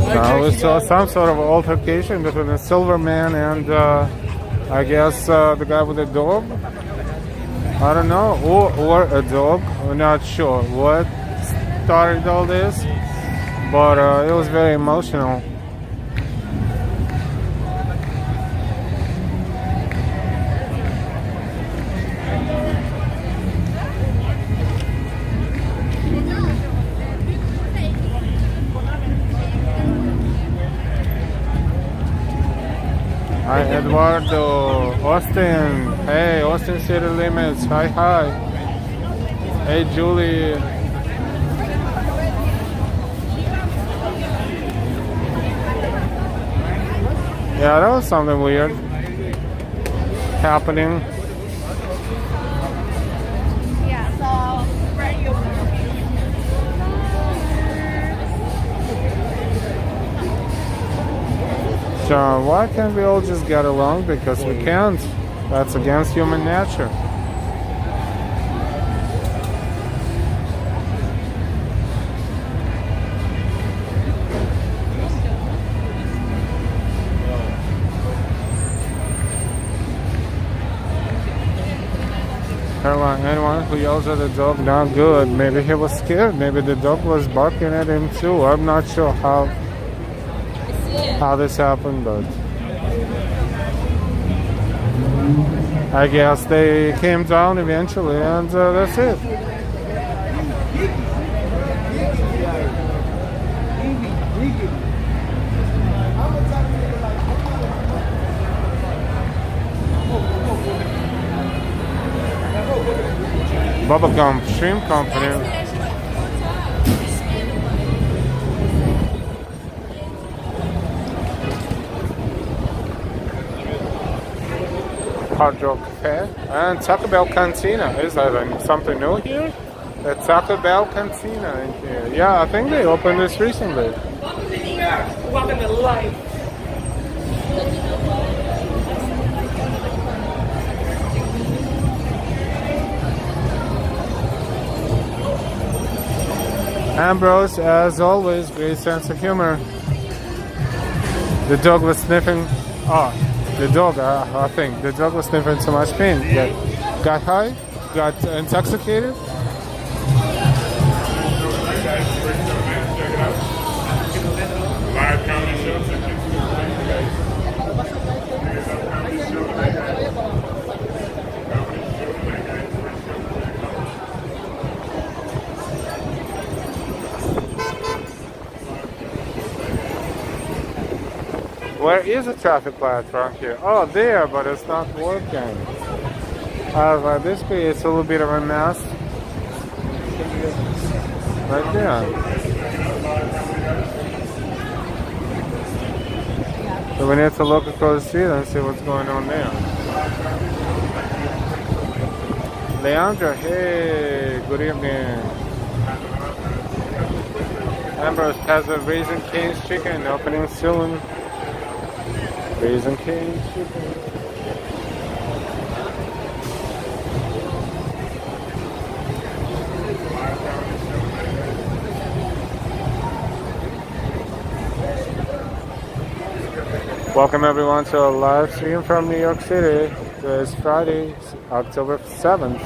Now we saw some sort of altercation between the silver man and I guess the guy with the dog. I don't know, or a dog. We're not sure what started all this, but it was very emotional. Hi Eduardo, Austin, hey Austin City Limits, hi. Hey Julie. Yeah, that was something weird happening. So why can't we all just get along? Because we can't. That's against human nature. Anyone who yells at the dog, not good. Maybe he was scared. Maybe the dog was barking at him too. I'm not sure how this happened, but I guess they came down eventually, and that's it. Bubblegum Shrimp Company. Hard Rock Cafe and Taco Bell Cantina. Is that something new here? The Taco Bell Cantina in here. Yeah, I think they opened this recently. Welcome to life. Ambrose, as always, great sense of humor. The dog was sniffing. The dog, I think. The dog was sniffing too much pain. Got high, got intoxicated. Where is the traffic light from here? Oh, there, but it's not working. This creates a little bit of a mess. Right there. So we need to look across the street and see what's going on there. Leandra, hey, good evening. Ambrose has a Raising Cane's chicken opening soon. Raising Cane's chicken. Welcome everyone to a live stream from New York City. It's Friday, October 7th,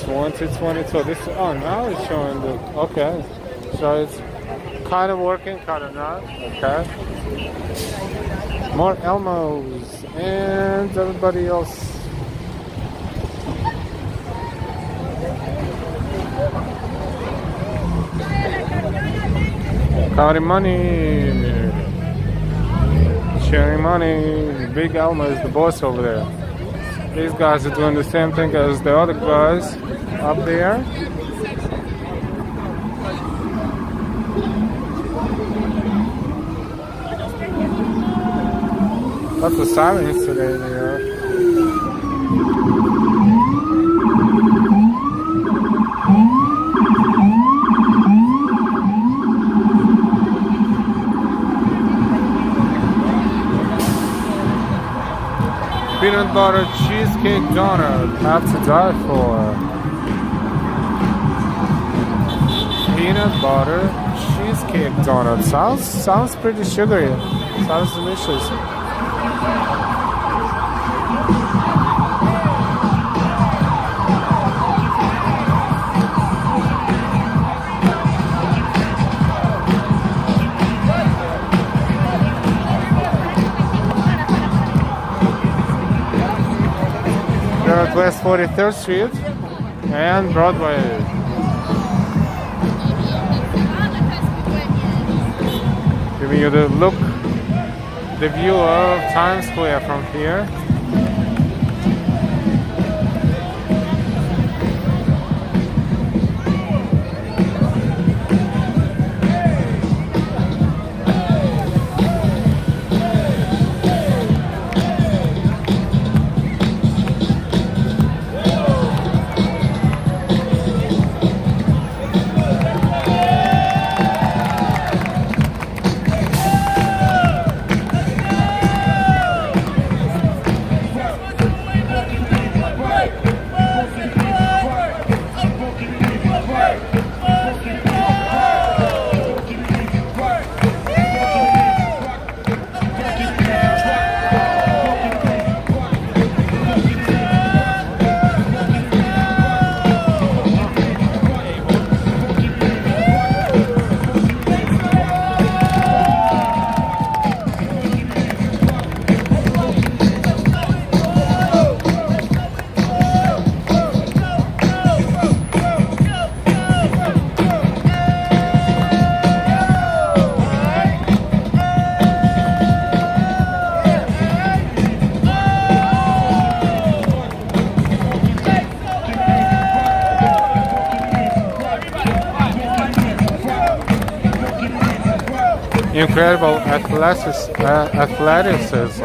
2022. This, oh, now it's showing the, okay. So it's kind of working, kind of not, okay. More Elmos and everybody else. Counting money. Sharing money. Big Elmo is the boss over there. These guys are doing the same thing as the other guys up there. Lots of sirens today in New York. Peanut butter cheesecake donut, have to die for. Peanut butter cheesecake donut, sounds pretty sugary. Sounds delicious. West 43rd Street and Broadway. Giving you the look, the view of Times Square from here. Incredible athleticism.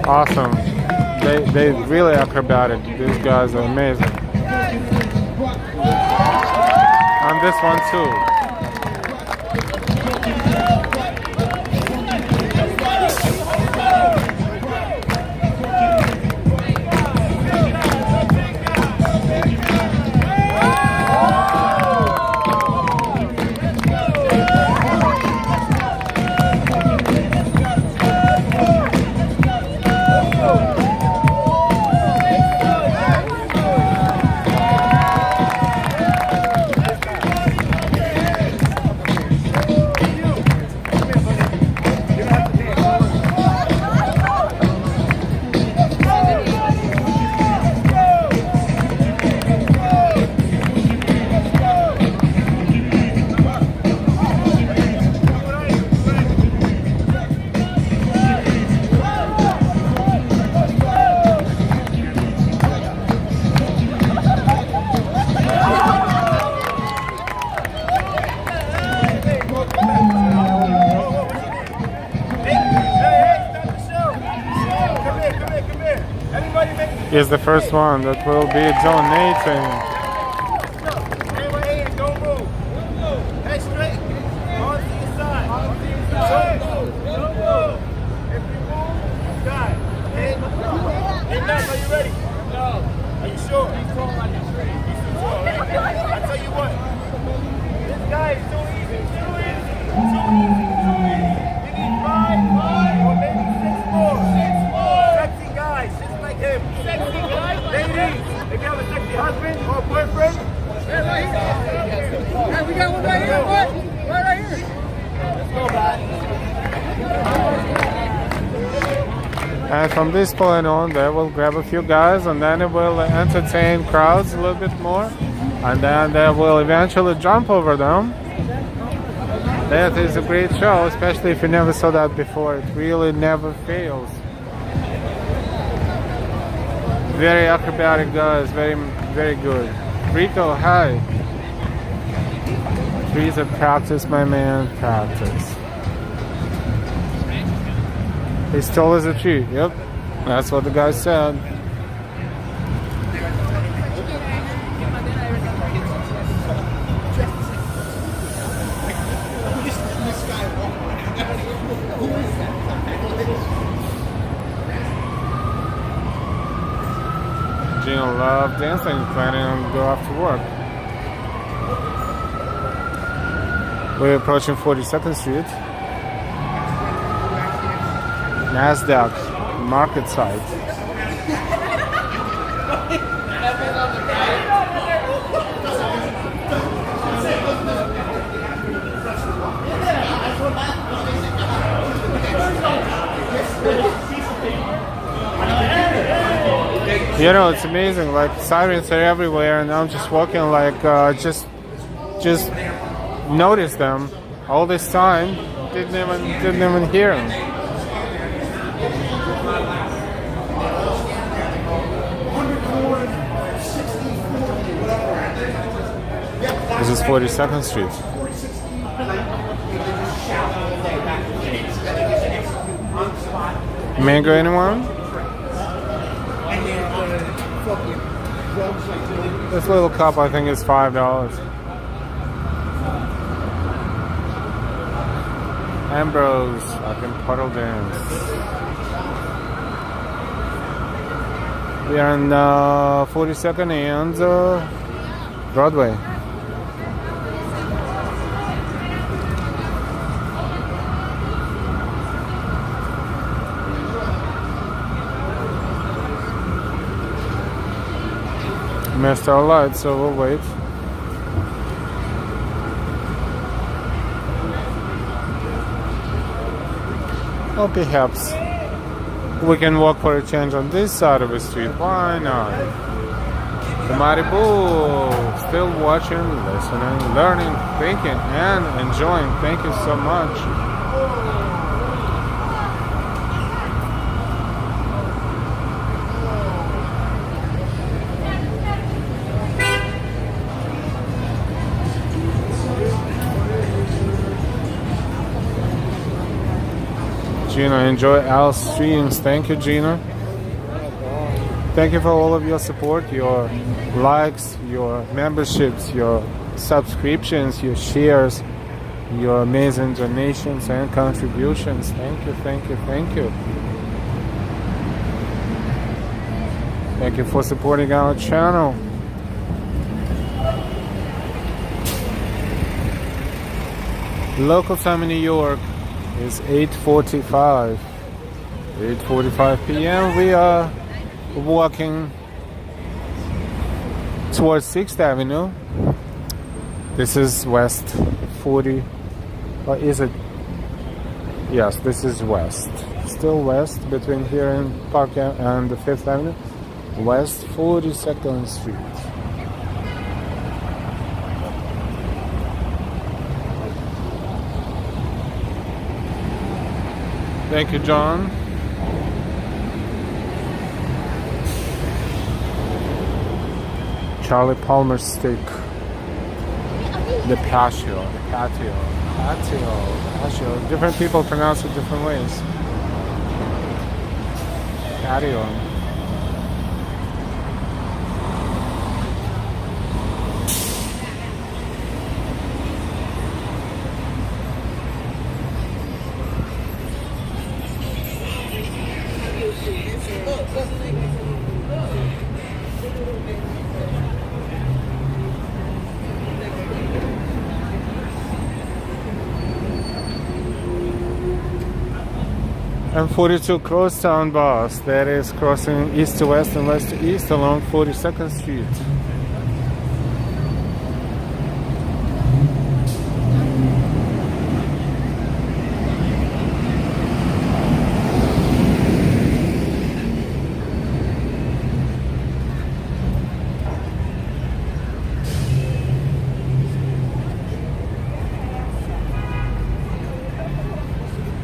Awesome. They really acrobatic. These guys are amazing. And this one too. is the first one that will be donating. Don't move. Head straight. On to your side. Don't move. If you move, you die. Okay? Hey, Matt, are you ready? No. Are you sure? He's tall like a tree. He's too tall, right? I tell you what. This guy is too easy. Too easy. You need five or maybe six more. Sexy guys, just like him. Sexy guys? Ladies, if you have a sexy husband or boyfriend, Hey, we got one right here, boy. Right here. let's go, guys. And from this point on, they will grab a few guys, and then it will entertain crowds a little bit more, and then they will eventually jump over them. That is a great show, especially if you never saw that before. It really never fails. Very acrobatic guys, very good. Rico, hi. Trees of practice, my man, practice. He's tall as a tree. Yep, that's what the guy said. Gina loved dancing, planning on go off to work. We're approaching 42nd Street. NASDAQ market site. You know, it's amazing. Like sirens are everywhere, and I'm just walking like just noticed them all this time. Didn't even hear them. This is 42nd Street. Mango, anyone? This little cup, I think, is $5. Ambrose, I can puddle dance. We are on 42nd and Broadway. Missed our light, so we'll wait. Or perhaps we can walk for a change on this side of the street. Why not? The Maribu, still watching, listening, learning, thinking, and enjoying. Thank you so much. Gina, enjoy our streams. Thank you, Gina. Thank you for all of your support, your likes, your memberships, your subscriptions, your shares, your amazing donations and contributions. Thank you, thank you, thank you. Thank you for supporting our channel. Local time in New York is 8:45 p.m. We are walking towards 6th Avenue. This is West 40, or is it? Yes, this is West. Still West between here and Park and the 5th Avenue. West 42nd Street. Thank you, John. Charlie Palmer's steak. The patio. Different people pronounce it different ways. Patio. And 42 Crosstown bus that is crossing east to west and west to east along 42nd Street.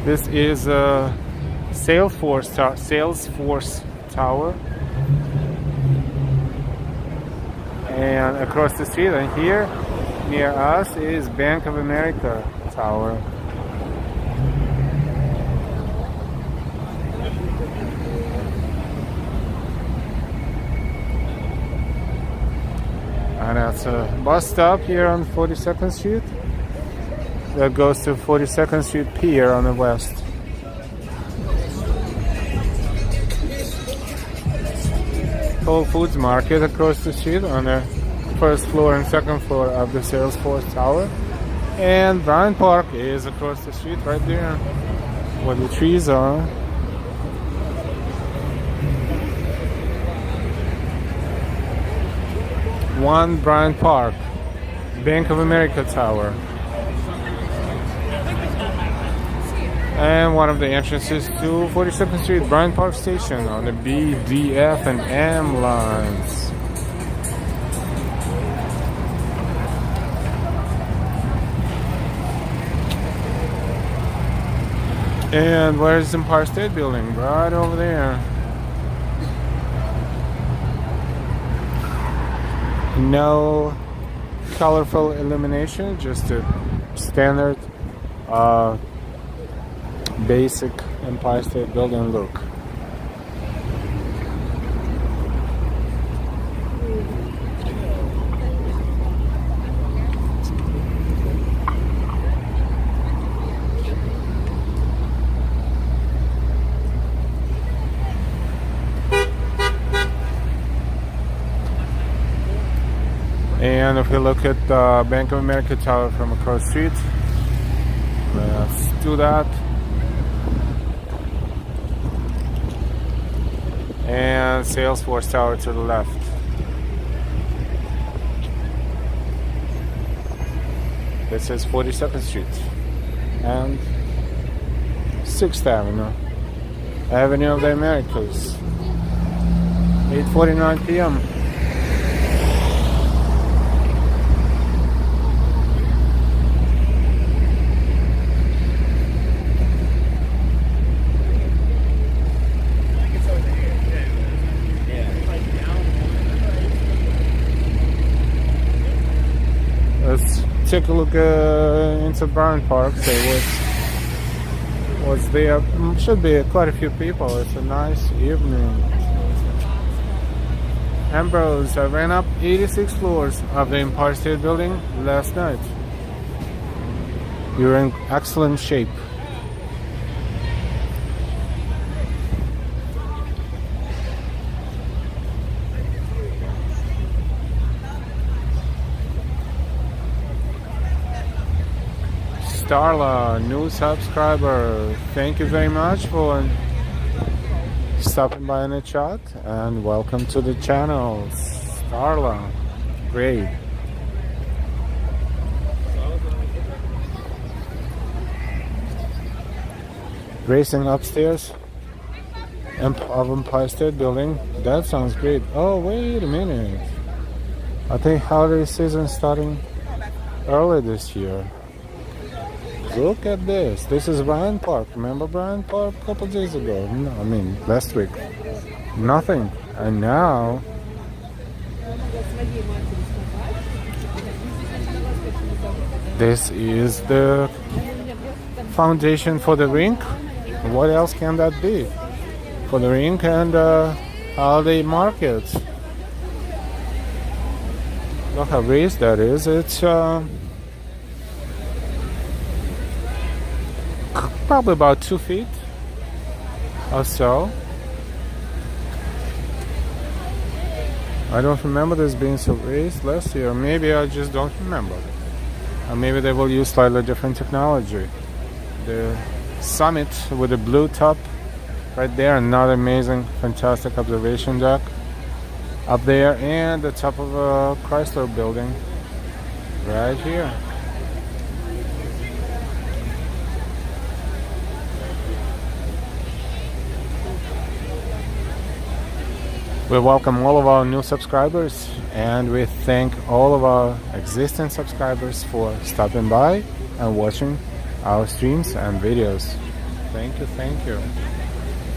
This is Salesforce Tower, and across the street and here near us is Bank of America Tower. And that's a bus stop here on 42nd Street that goes to 42nd Street Pier on the west. Whole Foods Market across the street on the first floor and second floor of the Salesforce Tower. And Bryant Park is across the street right there where the trees are. One Bryant Park, Bank of America Tower. And one of the entrances to 42nd Street, Bryant Park Station on the B, D, F, and M lines. And where's the Empire State Building? Right over there. No colorful illumination, just a standard basic Empire State Building look. And if we look at the Bank of America Tower from across the street, let's do that. And Salesforce Tower to the left. This is 42nd Street and 6th Avenue, Avenue of the Americas. 8:49 p.m. Let's take a look into Bryant Park. So what's there? Should be quite a few people. It's a nice evening. Ambrose, I ran up 86 floors of the Empire State Building last night. You're in excellent shape. Starla, new subscriber. Thank you very much for stopping by in the chat and welcome to the channel. Starla, great. Racing upstairs of Empire State Building. That sounds great. Oh, wait a minute. I think holiday season starting early this year. Look at this. This is Bryant Park. Remember Bryant Park a couple days ago? No, I mean last week. Nothing. And now this is the foundation for the rink. What else can that be? For the rink and holiday markets. Look how raised that is. It's probably about 2 feet or so. I don't remember this being so raised last year. Maybe I just don't remember. Or maybe they will use slightly different technology. The summit with the blue top right there, another amazing, fantastic observation deck up there, and the top of a Chrysler building right here. We welcome all of our new subscribers, and we thank all of our existing subscribers for stopping by and watching our streams and videos. Thank you, thank you.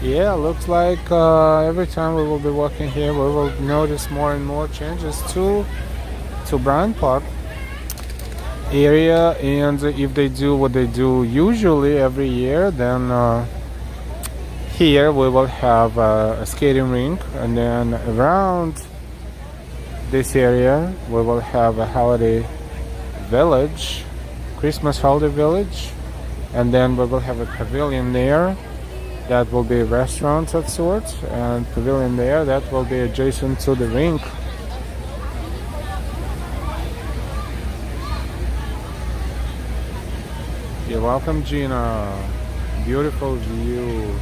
Yeah, looks like every time we will be walking here, we will notice more and more changes to Bryant Park area. And if they do what they do usually every year, then here we will have a skating rink, and then around this area we will have a holiday village, Christmas holiday village, and then we will have a pavilion there that will be a restaurant of sorts, and pavilion there that will be adjacent to the rink. You're welcome, Gina. Beautiful view.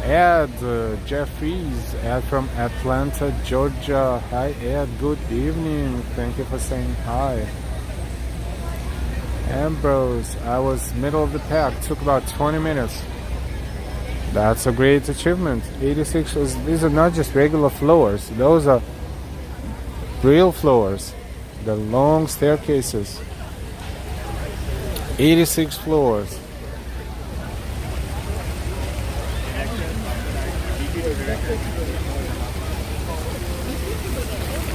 Ed Jeffries, Ed from Atlanta, Georgia. Hi Ed, good evening. Thank you for saying hi. Ambrose, I was middle of the pack, took about 20 minutes. That's a great achievement. 86 these are not just regular floors, those are real floors, the long staircases. 86 floors.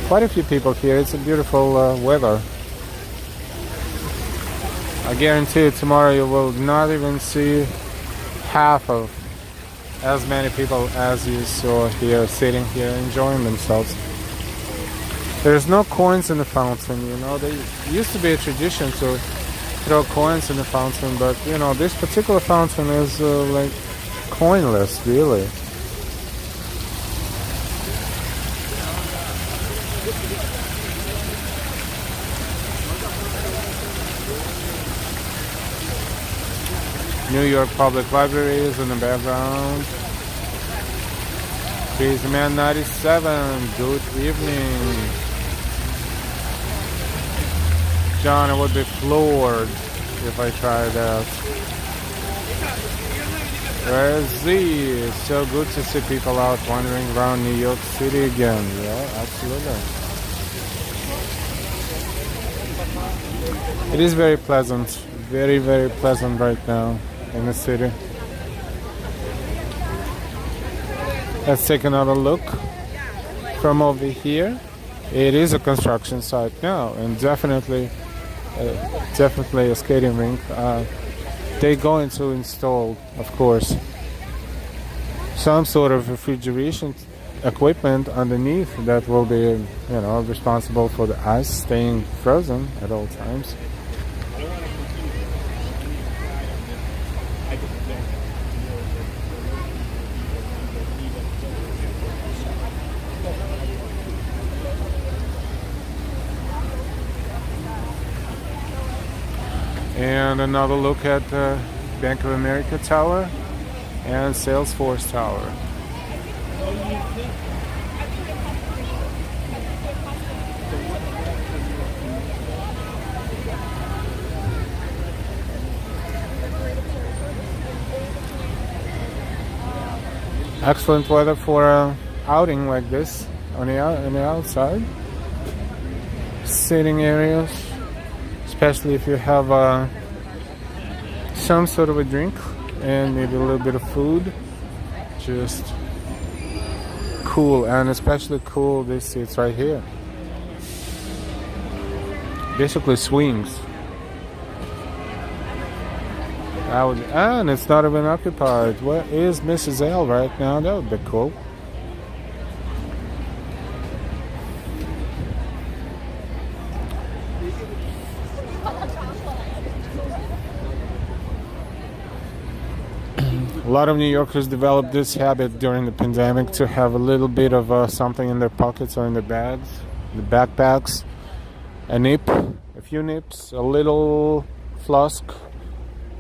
Quite a few people here. It's a beautiful weather. I guarantee you tomorrow you will not even see half of as many people as you saw here, sitting here enjoying themselves. There's no coins in the fountain, you know. There used to be a tradition to throw coins in the fountain, but you know, this particular fountain is like coinless, really. New York Public Library is in the background. Crazy Man 97, good evening. John, I would be floored if I tried that. Where's Z? It's so good to see people out wandering around New York City again. Yeah, absolutely. It is very pleasant. Very, very pleasant right now in the city. Let's take another look from over here. It is a construction site now, and definitely a skating rink. They're going to install, of course, some sort of refrigeration equipment underneath that will be, you know, responsible for the ice staying frozen at all times. And another look at the Bank of America Tower and Salesforce Tower. Excellent weather for an outing like this on the outside. Sitting areas, especially if you have some sort of a drink and maybe a little bit of food. Just cool, and especially cool these seats right here. Basically swings. And it's not even occupied. Where is Mrs. L right now? That would be cool. A lot of New Yorkers developed this habit during the pandemic to have a little bit of something in their pockets or in their bags, the backpacks, a nip, a few nips, a little flask.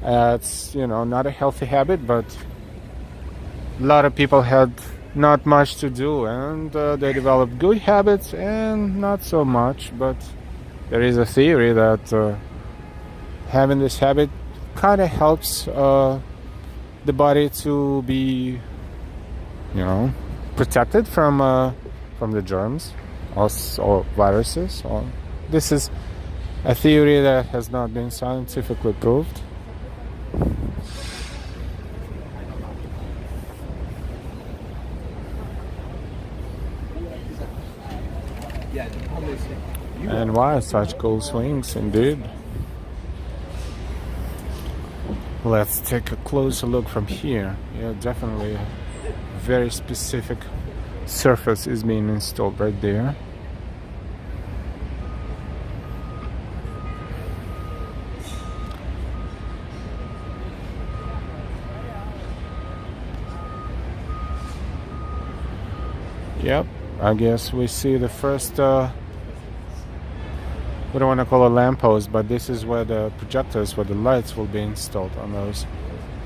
It's, you know, not a healthy habit, but a lot of people had not much to do, and they developed good habits and not so much. But there is a theory that having this habit kind of helps the body to be, protected from the germs or viruses. This is a theory that has not been scientifically proved. And why such cool swings indeed. Let's take a closer look from here. Yeah, definitely a very specific surface is being installed right there. Yep, I guess we see the first we don't want to call it lamppost, but this is where the projectors, where the lights will be installed on those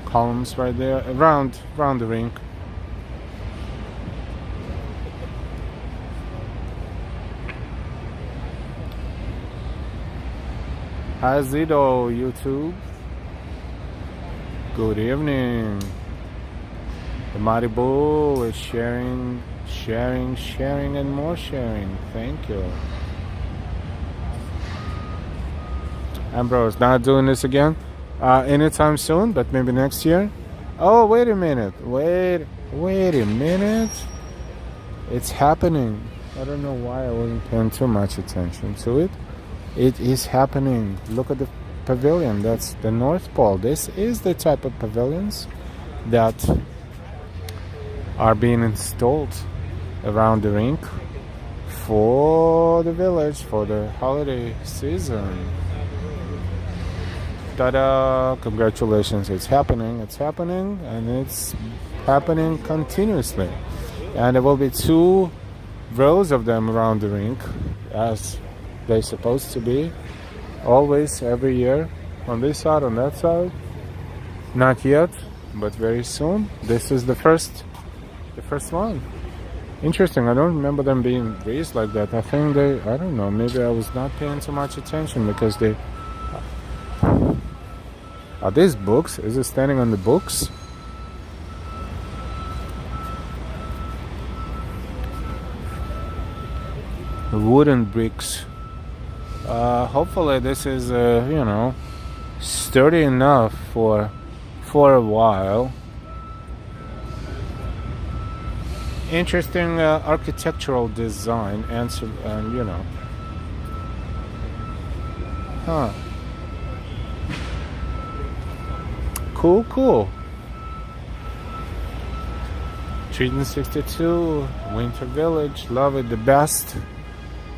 columns right there around the rink. Hi Zido, YouTube. Good evening. The Mighty Bull is sharing, and more sharing. Thank you. Ambrose, not doing this again anytime soon, but maybe next year. Oh, wait a minute. Wait a minute. It's happening. I don't know why I wasn't paying too much attention to it. It is happening. Look at the pavilion. That's the North Pole. This is the type of pavilions that are being installed around the rink for the village, for the holiday season. Ta-da! Congratulations, it's happening, and it's happening continuously. And there will be 2 rows of them around the rink, as they're supposed to be, always, every year, on this side, on that side. Not yet, but very soon. This is the first one. Interesting, I don't remember them being raised like that. I think I don't know, maybe I was not paying too much attention because they... Are these books? Is it standing on the books? Wooden bricks. Hopefully this is, sturdy enough for a while. Interesting architectural design and Huh. Cool. Treaton 62, Winter Village, love it, the best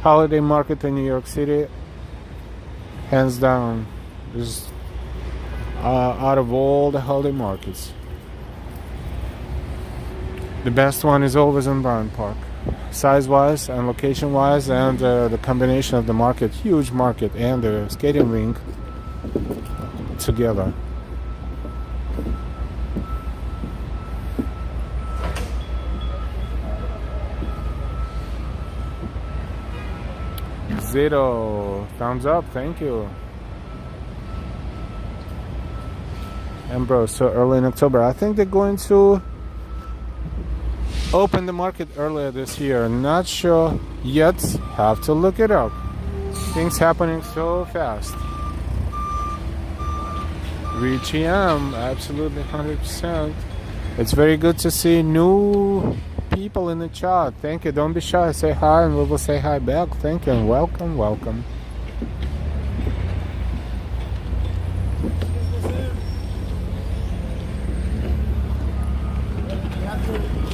holiday market in New York City, hands down. This out of all the holiday markets, the best one is always in Bryant Park, size-wise and location-wise, and the combination of the market, huge market, and the skating rink together. Zero, thumbs up, thank you. Ambrose, so early in October. I think they're going to open the market earlier this year. Not sure yet, have to look it up. Things happening so fast. Reach EM, absolutely 100%. It's very good to see new people in the chat. Thank you. Don't be shy. Say hi and we will say hi back. Thank you and welcome. You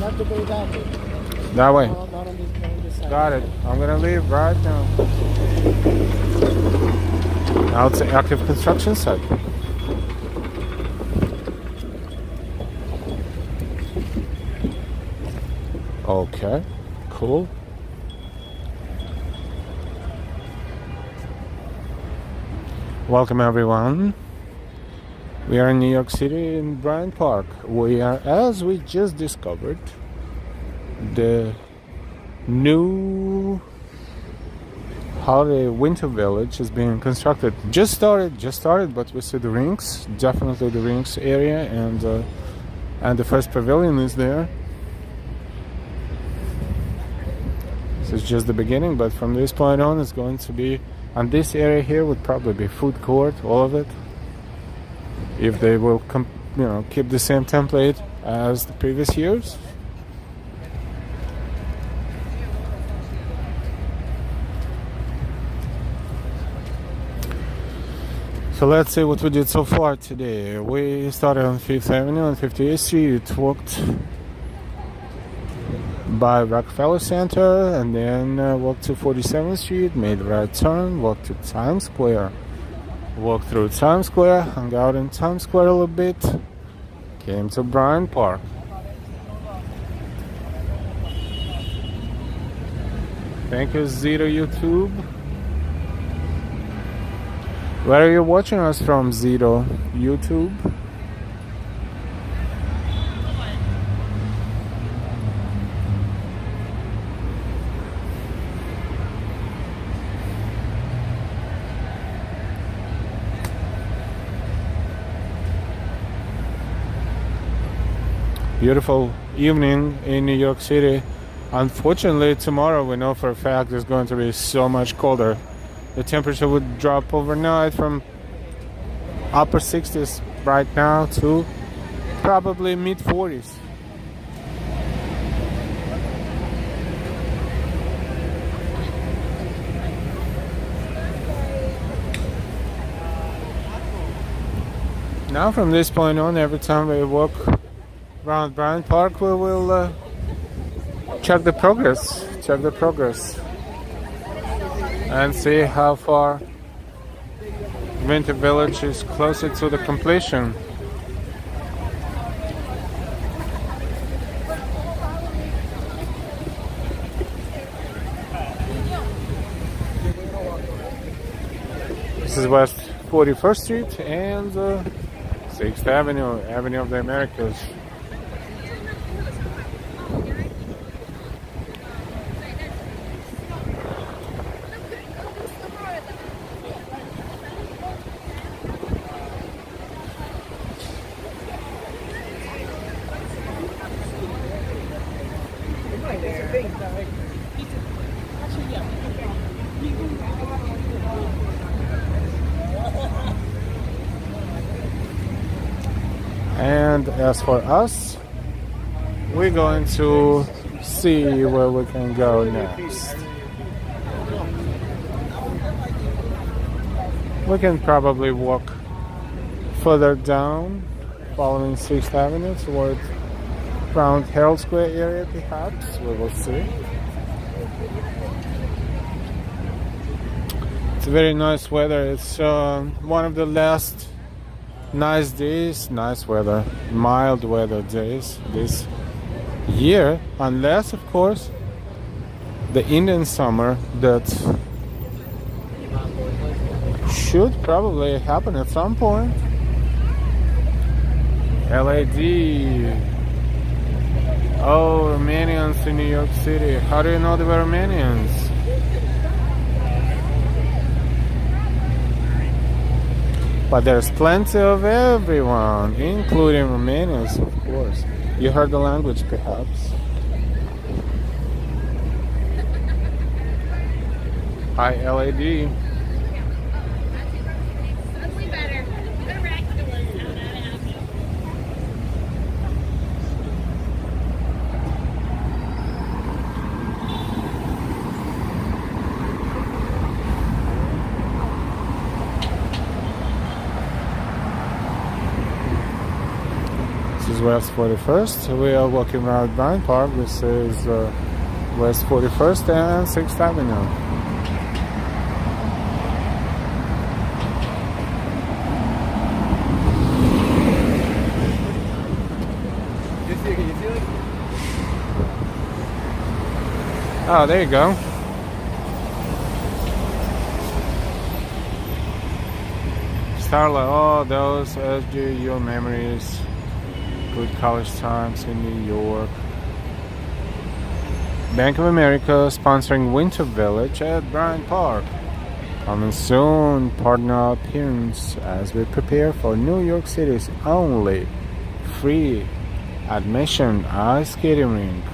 have to go down. That way. No, not on this side. Got it. I'm gonna leave right now. Now it's an active construction site. Okay, cool. Welcome everyone. We are in New York City in Bryant Park. We are, as we just discovered, the new holiday winter village is being constructed. Just started, but we see the rings, definitely the rings area, and the first pavilion is there. This is just the beginning, but from this point on, it's going to be, and this area here would probably be food court, all of it, if they will keep the same template as the previous years. So let's see what we did so far today. We started on 5th Avenue and 58th Street, walked by Rockefeller Center, and then walked to 47th Street, made a right turn, walked to Times Square. Walked through Times Square, hung out in Times Square a little bit, came to Bryant Park. Thank you, Zito YouTube. Where are you watching us from, Zito YouTube? Beautiful evening in New York City. Unfortunately, tomorrow we know for a fact it's going to be so much colder. The temperature would drop overnight from upper 60s right now to probably mid 40s. Now from this point on, every time we walk around Bryant Park, we will check the progress and see how far Winter Village is closer to the completion. This is West 41st Street and 6th Avenue, Avenue of the Americas. And as for us, we're going to see where we can go next. We can probably walk further down, following 6th Avenue toward around Herald Square area, perhaps. We will see. It's very nice weather. It's one of the last nice days, nice weather, mild weather days this year, unless of course the Indian summer that should probably happen at some point. LAD. Oh, Romanians in New York City. How do you know they were Romanians? But there's plenty of everyone, including Romanians, of course. You heard the language, perhaps. Hi, LAD. West 41st. We are walking around Bryant Park. This is West 41st and 6th Avenue. Oh, there you go. Starlight, oh, those SGU memories. Good college times in New York. Bank of America sponsoring Winter Village at Bryant Park. Coming soon, partner appearance as we prepare for New York City's only free admission ice skating rink.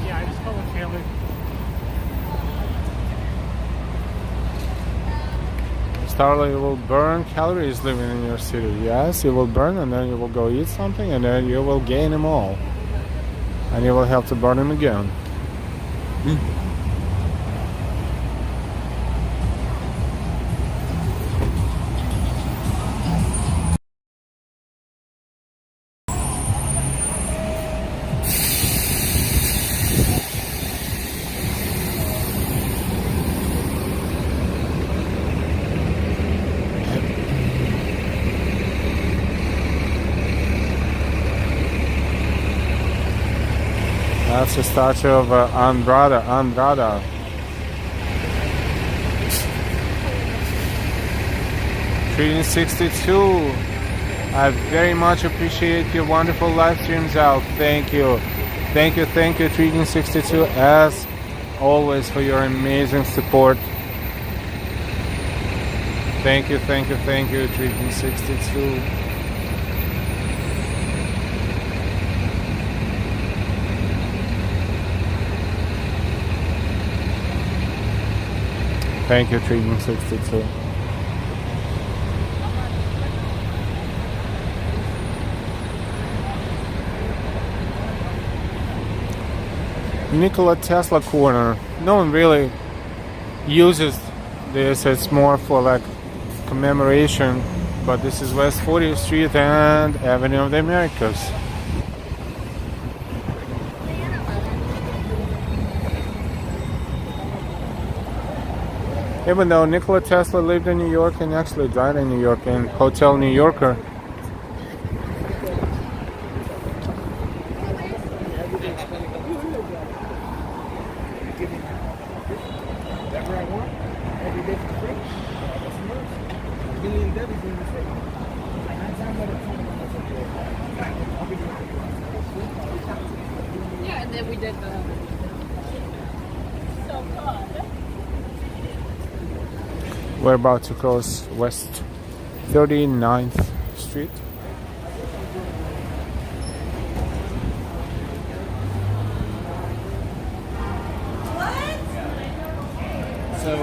Yeah, I just call it family. Starlight, you will burn calories living in your city. Yes, you will burn, and then you will go eat something, and then you will gain them all. And you will have to burn them again. That's a statue of Andrada. Treating 62. I very much appreciate your wonderful live streams out. Thank you. Treating 62, as always, for your amazing support. Thank you, Treating 62. Thank you, Treating 62. Nikola Tesla corner. No one really uses this. It's more for like commemoration. But this is West 40th Street and Avenue of the Americas. Even though Nikola Tesla lived in New York and actually died in New York in Hotel New Yorker. Yeah, and then we did the so fun. We're about to cross West 39th Street. So,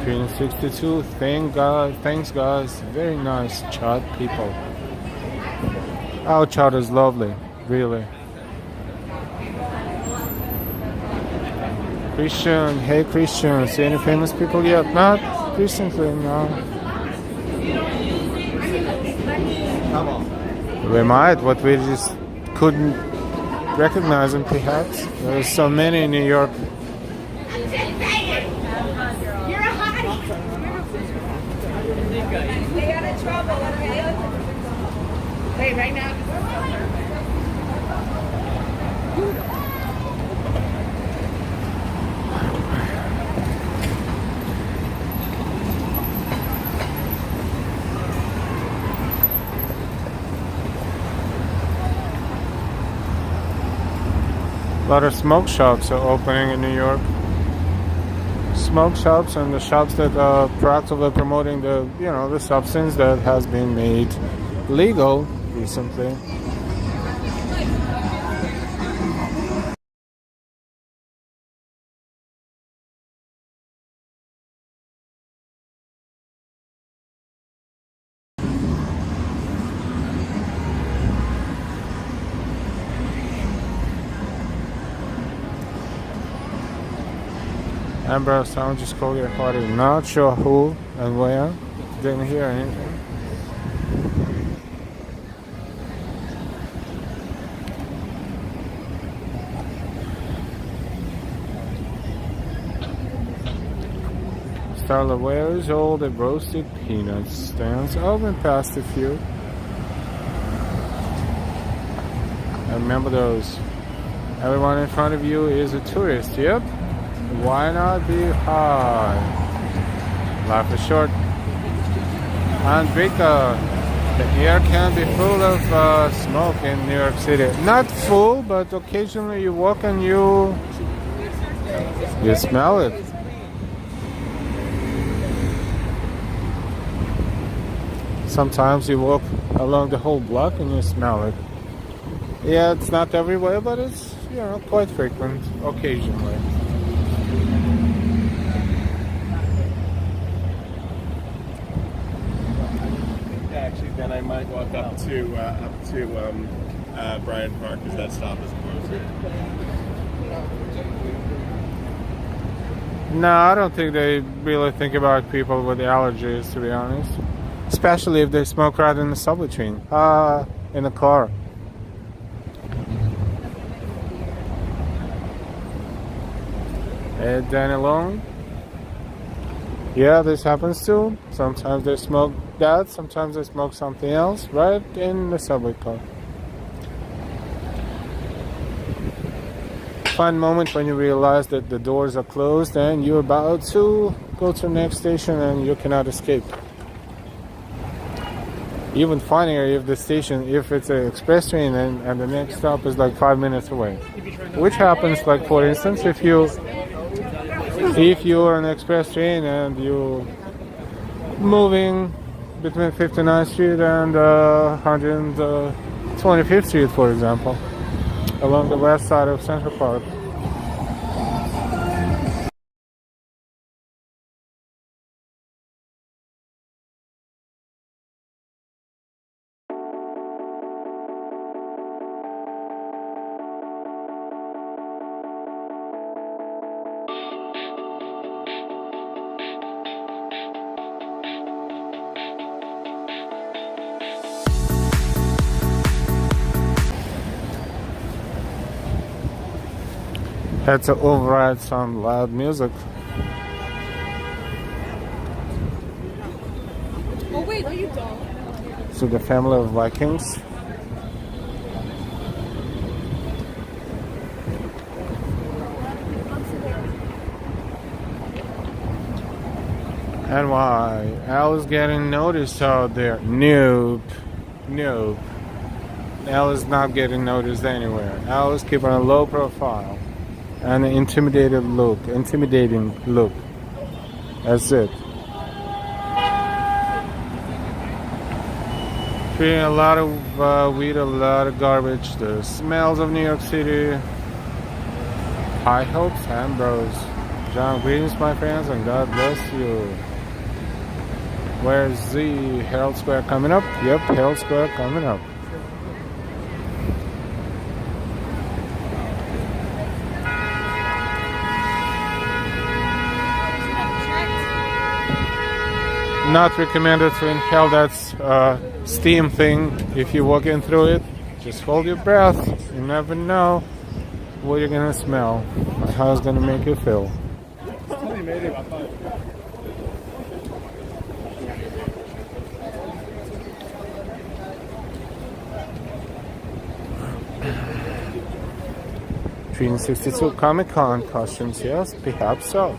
362. Thanks guys. Very nice chat, people. Our chat is lovely, really. Christian, hey Christian, see any famous people yet? Not recently, no. We might, but we just couldn't recognize them perhaps. There's so many in New York. Stay out of trouble, okay? Hey, right now. A lot of smoke shops are opening in New York. Smoke shops and the shops that are proactively promoting the substance that has been made legal recently. Amber sound just called your party. Not sure who and where. Didn't hear anything. Starla, where's all the roasted peanuts stands? Oh, we passed a few. I remember those. Everyone in front of you is a tourist. Yep. Why not be high? Life is short. And Vika, the air can be full of smoke in New York City. Not full, but occasionally you walk and you smell it. Sometimes you walk along the whole block and you smell it. Yeah, it's not everywhere, but it's, you know, quite frequent, occasionally. Actually, then I might walk up to Bryant Park because that stop is closer. No, I don't think they really think about people with allergies, to be honest. Especially if they smoke right in the subway train, in the car. And then alone. Yeah, this happens too. Sometimes they smoke that, sometimes they smoke something else, right in the subway car. Fun moment when you realize that the doors are closed and you're about to go to the next station and you cannot escape. Even funnier if the station, if it's an express train and the next stop is like 5 minutes away. Which happens, like for instance, if you're on an express train and you're moving between 59th Street and 125th Street, for example, along the west side of Central Park. Had to override some loud music. Oh wait, no you don't. So the family of Vikings. And why? Al getting noticed out there. Nope. Nope. Al is not getting noticed anywhere. Al is keeping a low profile. And an intimidating look. That's it. Creating a lot of weed, a lot of garbage. The smells of New York City. High hopes and bros. John, greetings, my friends, and God bless you. Where's the Herald Square coming up? Yep, Herald Square coming up. Not recommended to inhale that steam thing if you're walking through it. Just hold your breath. You never know what you're gonna smell or how it's gonna make you feel. $362 Comic-Con costumes, yes, perhaps so.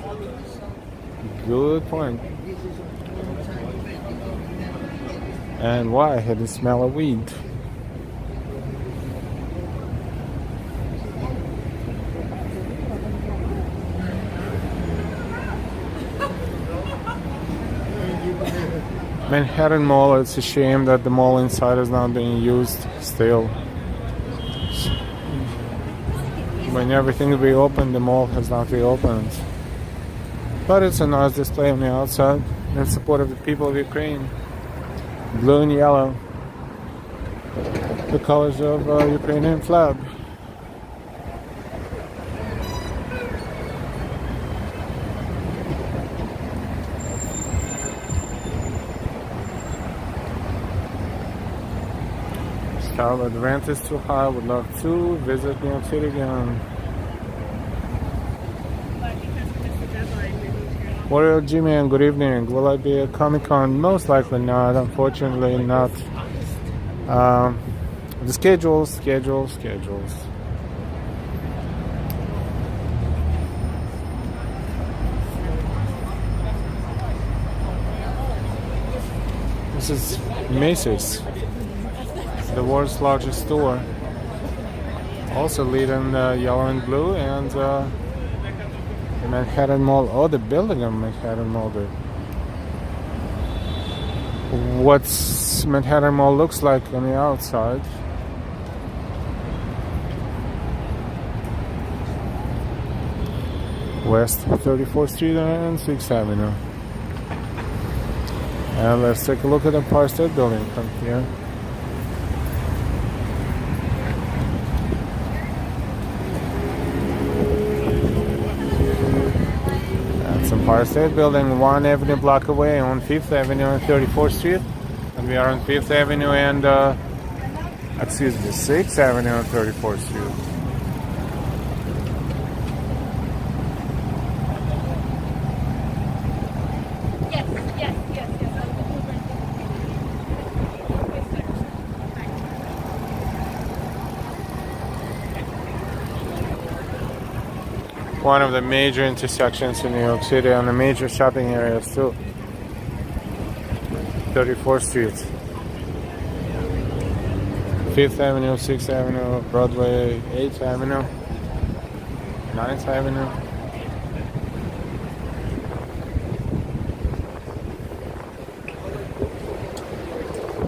Good point. And why? I had the smell of weed. Manhattan Mall, it's a shame that the mall inside is not being used still. When everything reopened, the mall has not reopened. But it's a nice display on the outside in support of the people of Ukraine. Blue and yellow, the colors of Ukrainian flag. Still, the rent is too high. Would love to visit New York City again. Warrior Jimmy, and good evening. Will I be at Comic Con? Most likely not. Unfortunately, not. The schedules. This is Macy's, the world's largest store. Also lit in yellow and blue, and the Manhattan Mall. Oh, the building of Manhattan Mall. What's Manhattan Mall looks like on the outside. West 34th Street and 6th Avenue. And let's take a look at the Empire State Building from here. That's Empire State Building, 1 Avenue block away on 5th Avenue and 34th Street. And we are on 5th Avenue and, 6th Avenue and 34th Street. One of the major intersections in New York City and the major shopping areas too. 34th Street, 5th Avenue, 6th Avenue, Broadway, 8th Avenue, 9th Avenue.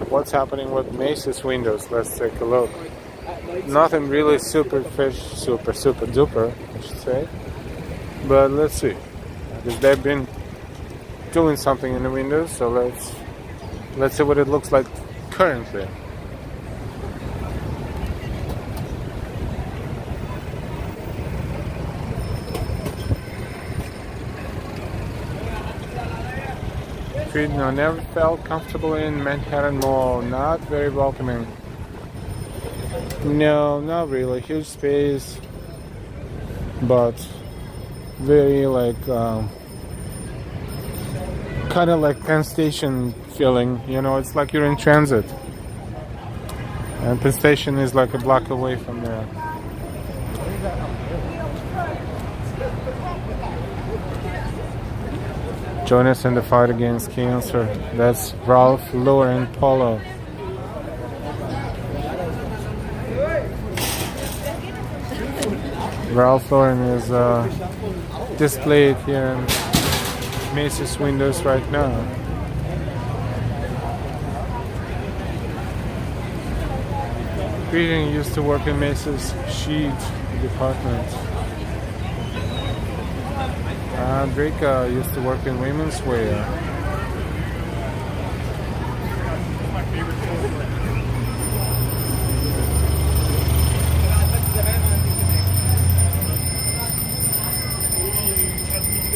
What's happening with Macy's windows? Let's take a look. Nothing really super duper, I should say. But let's see, because they've been doing something in the windows, so let's see what it looks like currently. No, never felt comfortable in Manhattan Mall. Not very welcoming. No, not really. Huge space, but very kind of like Penn Station feeling. You know, it's like you're in transit. And Penn Station is like a block away from there. Join us in the fight against cancer. That's Ralph Lauren Polo. Ralph Lauren is displayed here in Macy's windows right now. Greeting used to work in Macy's sheet department. Drake used to work in women's wear.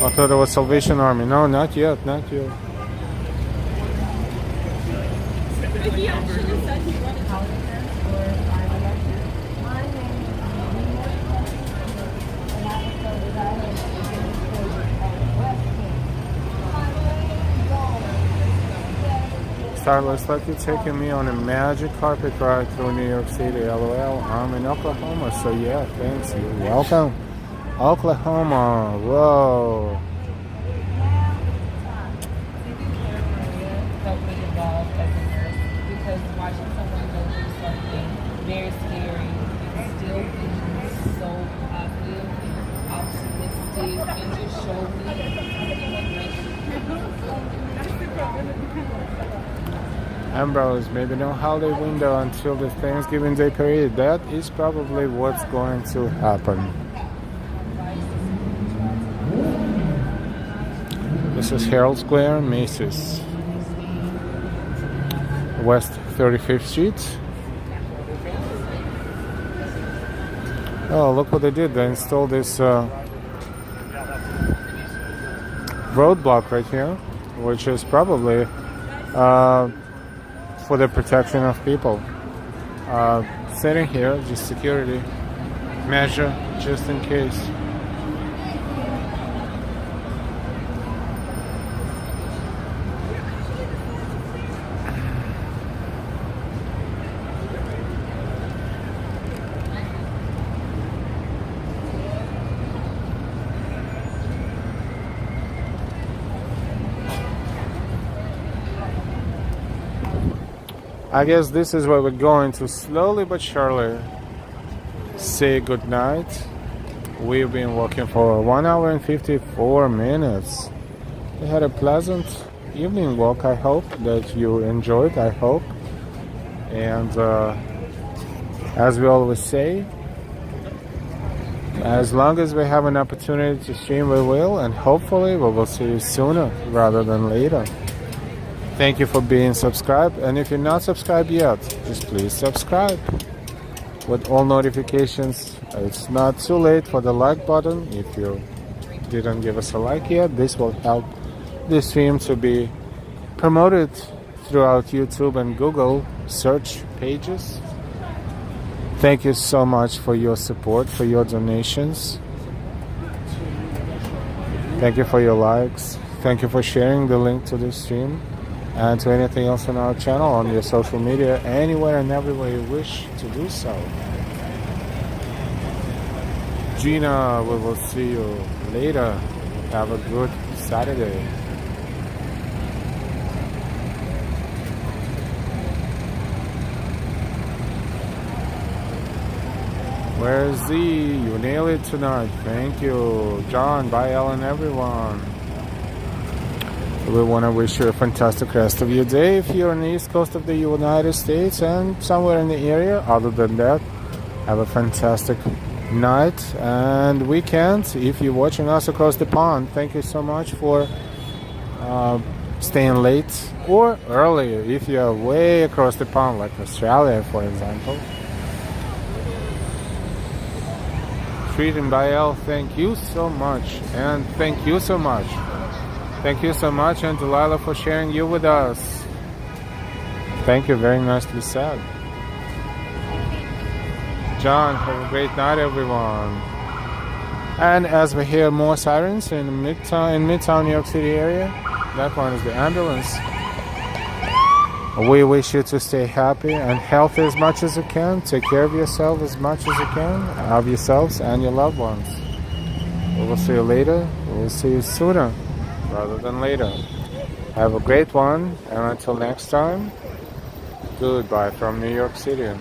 I thought it was Salvation Army. No, not yet, not yet. Star, looks like you're taking me on a magic carpet ride through New York City. LOL. I'm in Oklahoma, so yeah, thanks. You're welcome. Oklahoma. Whoa. Felt really involved as a nurse because watching someone go through something very scary and still being so positive, optimistic, and just show me Ambrose, maybe no holiday window until the Thanksgiving Day parade. That is probably what's going to happen. This is Herald Square, Macy's. West 35th Street. Oh, look what they did. They installed this roadblock right here, which is probably for the protection of people. Sitting here, just security measure, just in case. I guess this is where we're going to slowly but surely say goodnight. We've been walking for 1 hour and 54 minutes. We had a pleasant evening walk. I hope that you enjoyed. I hope. And as we always say, as long as we have an opportunity to stream, we will, and hopefully we will see you sooner rather than later. Thank you for being subscribed, and if you're not subscribed yet, just please subscribe with all notifications. It's not too late for the like button. If you didn't give us a like yet, this will help this stream to be promoted throughout YouTube and Google search pages. Thank you so much for your support, for your donations. Thank you for your likes. Thank you for sharing the link to this stream and to anything else on our channel, on your social media, anywhere and everywhere you wish to do so. Gina, we will see you later. Have a good Saturday. Where's Z? You nailed it tonight. Thank you. John, bye Ellen, everyone. We want to wish you a fantastic rest of your day if you're on the east coast of the United States and somewhere in the area. Other than that, have a fantastic night and weekend if you're watching us across the pond. Thank you so much for staying late or early if you're way across the pond, like Australia, for example. And Bael, thank you so much, and thank you so much. Thank you so much, and Delilah, for sharing you with us. Thank you, very nicely said. John, have a great night, everyone. And as we hear more sirens in Midtown New York City area, that one is the ambulance. We wish you to stay happy and healthy as much as you can. Take care of yourself as much as you can, of yourselves and your loved ones. We will see you later. We will see you sooner rather than later. Have a great one, and until next time, goodbye from New York City.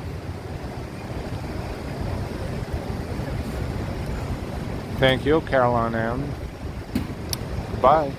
Thank you, Caroline M. Goodbye.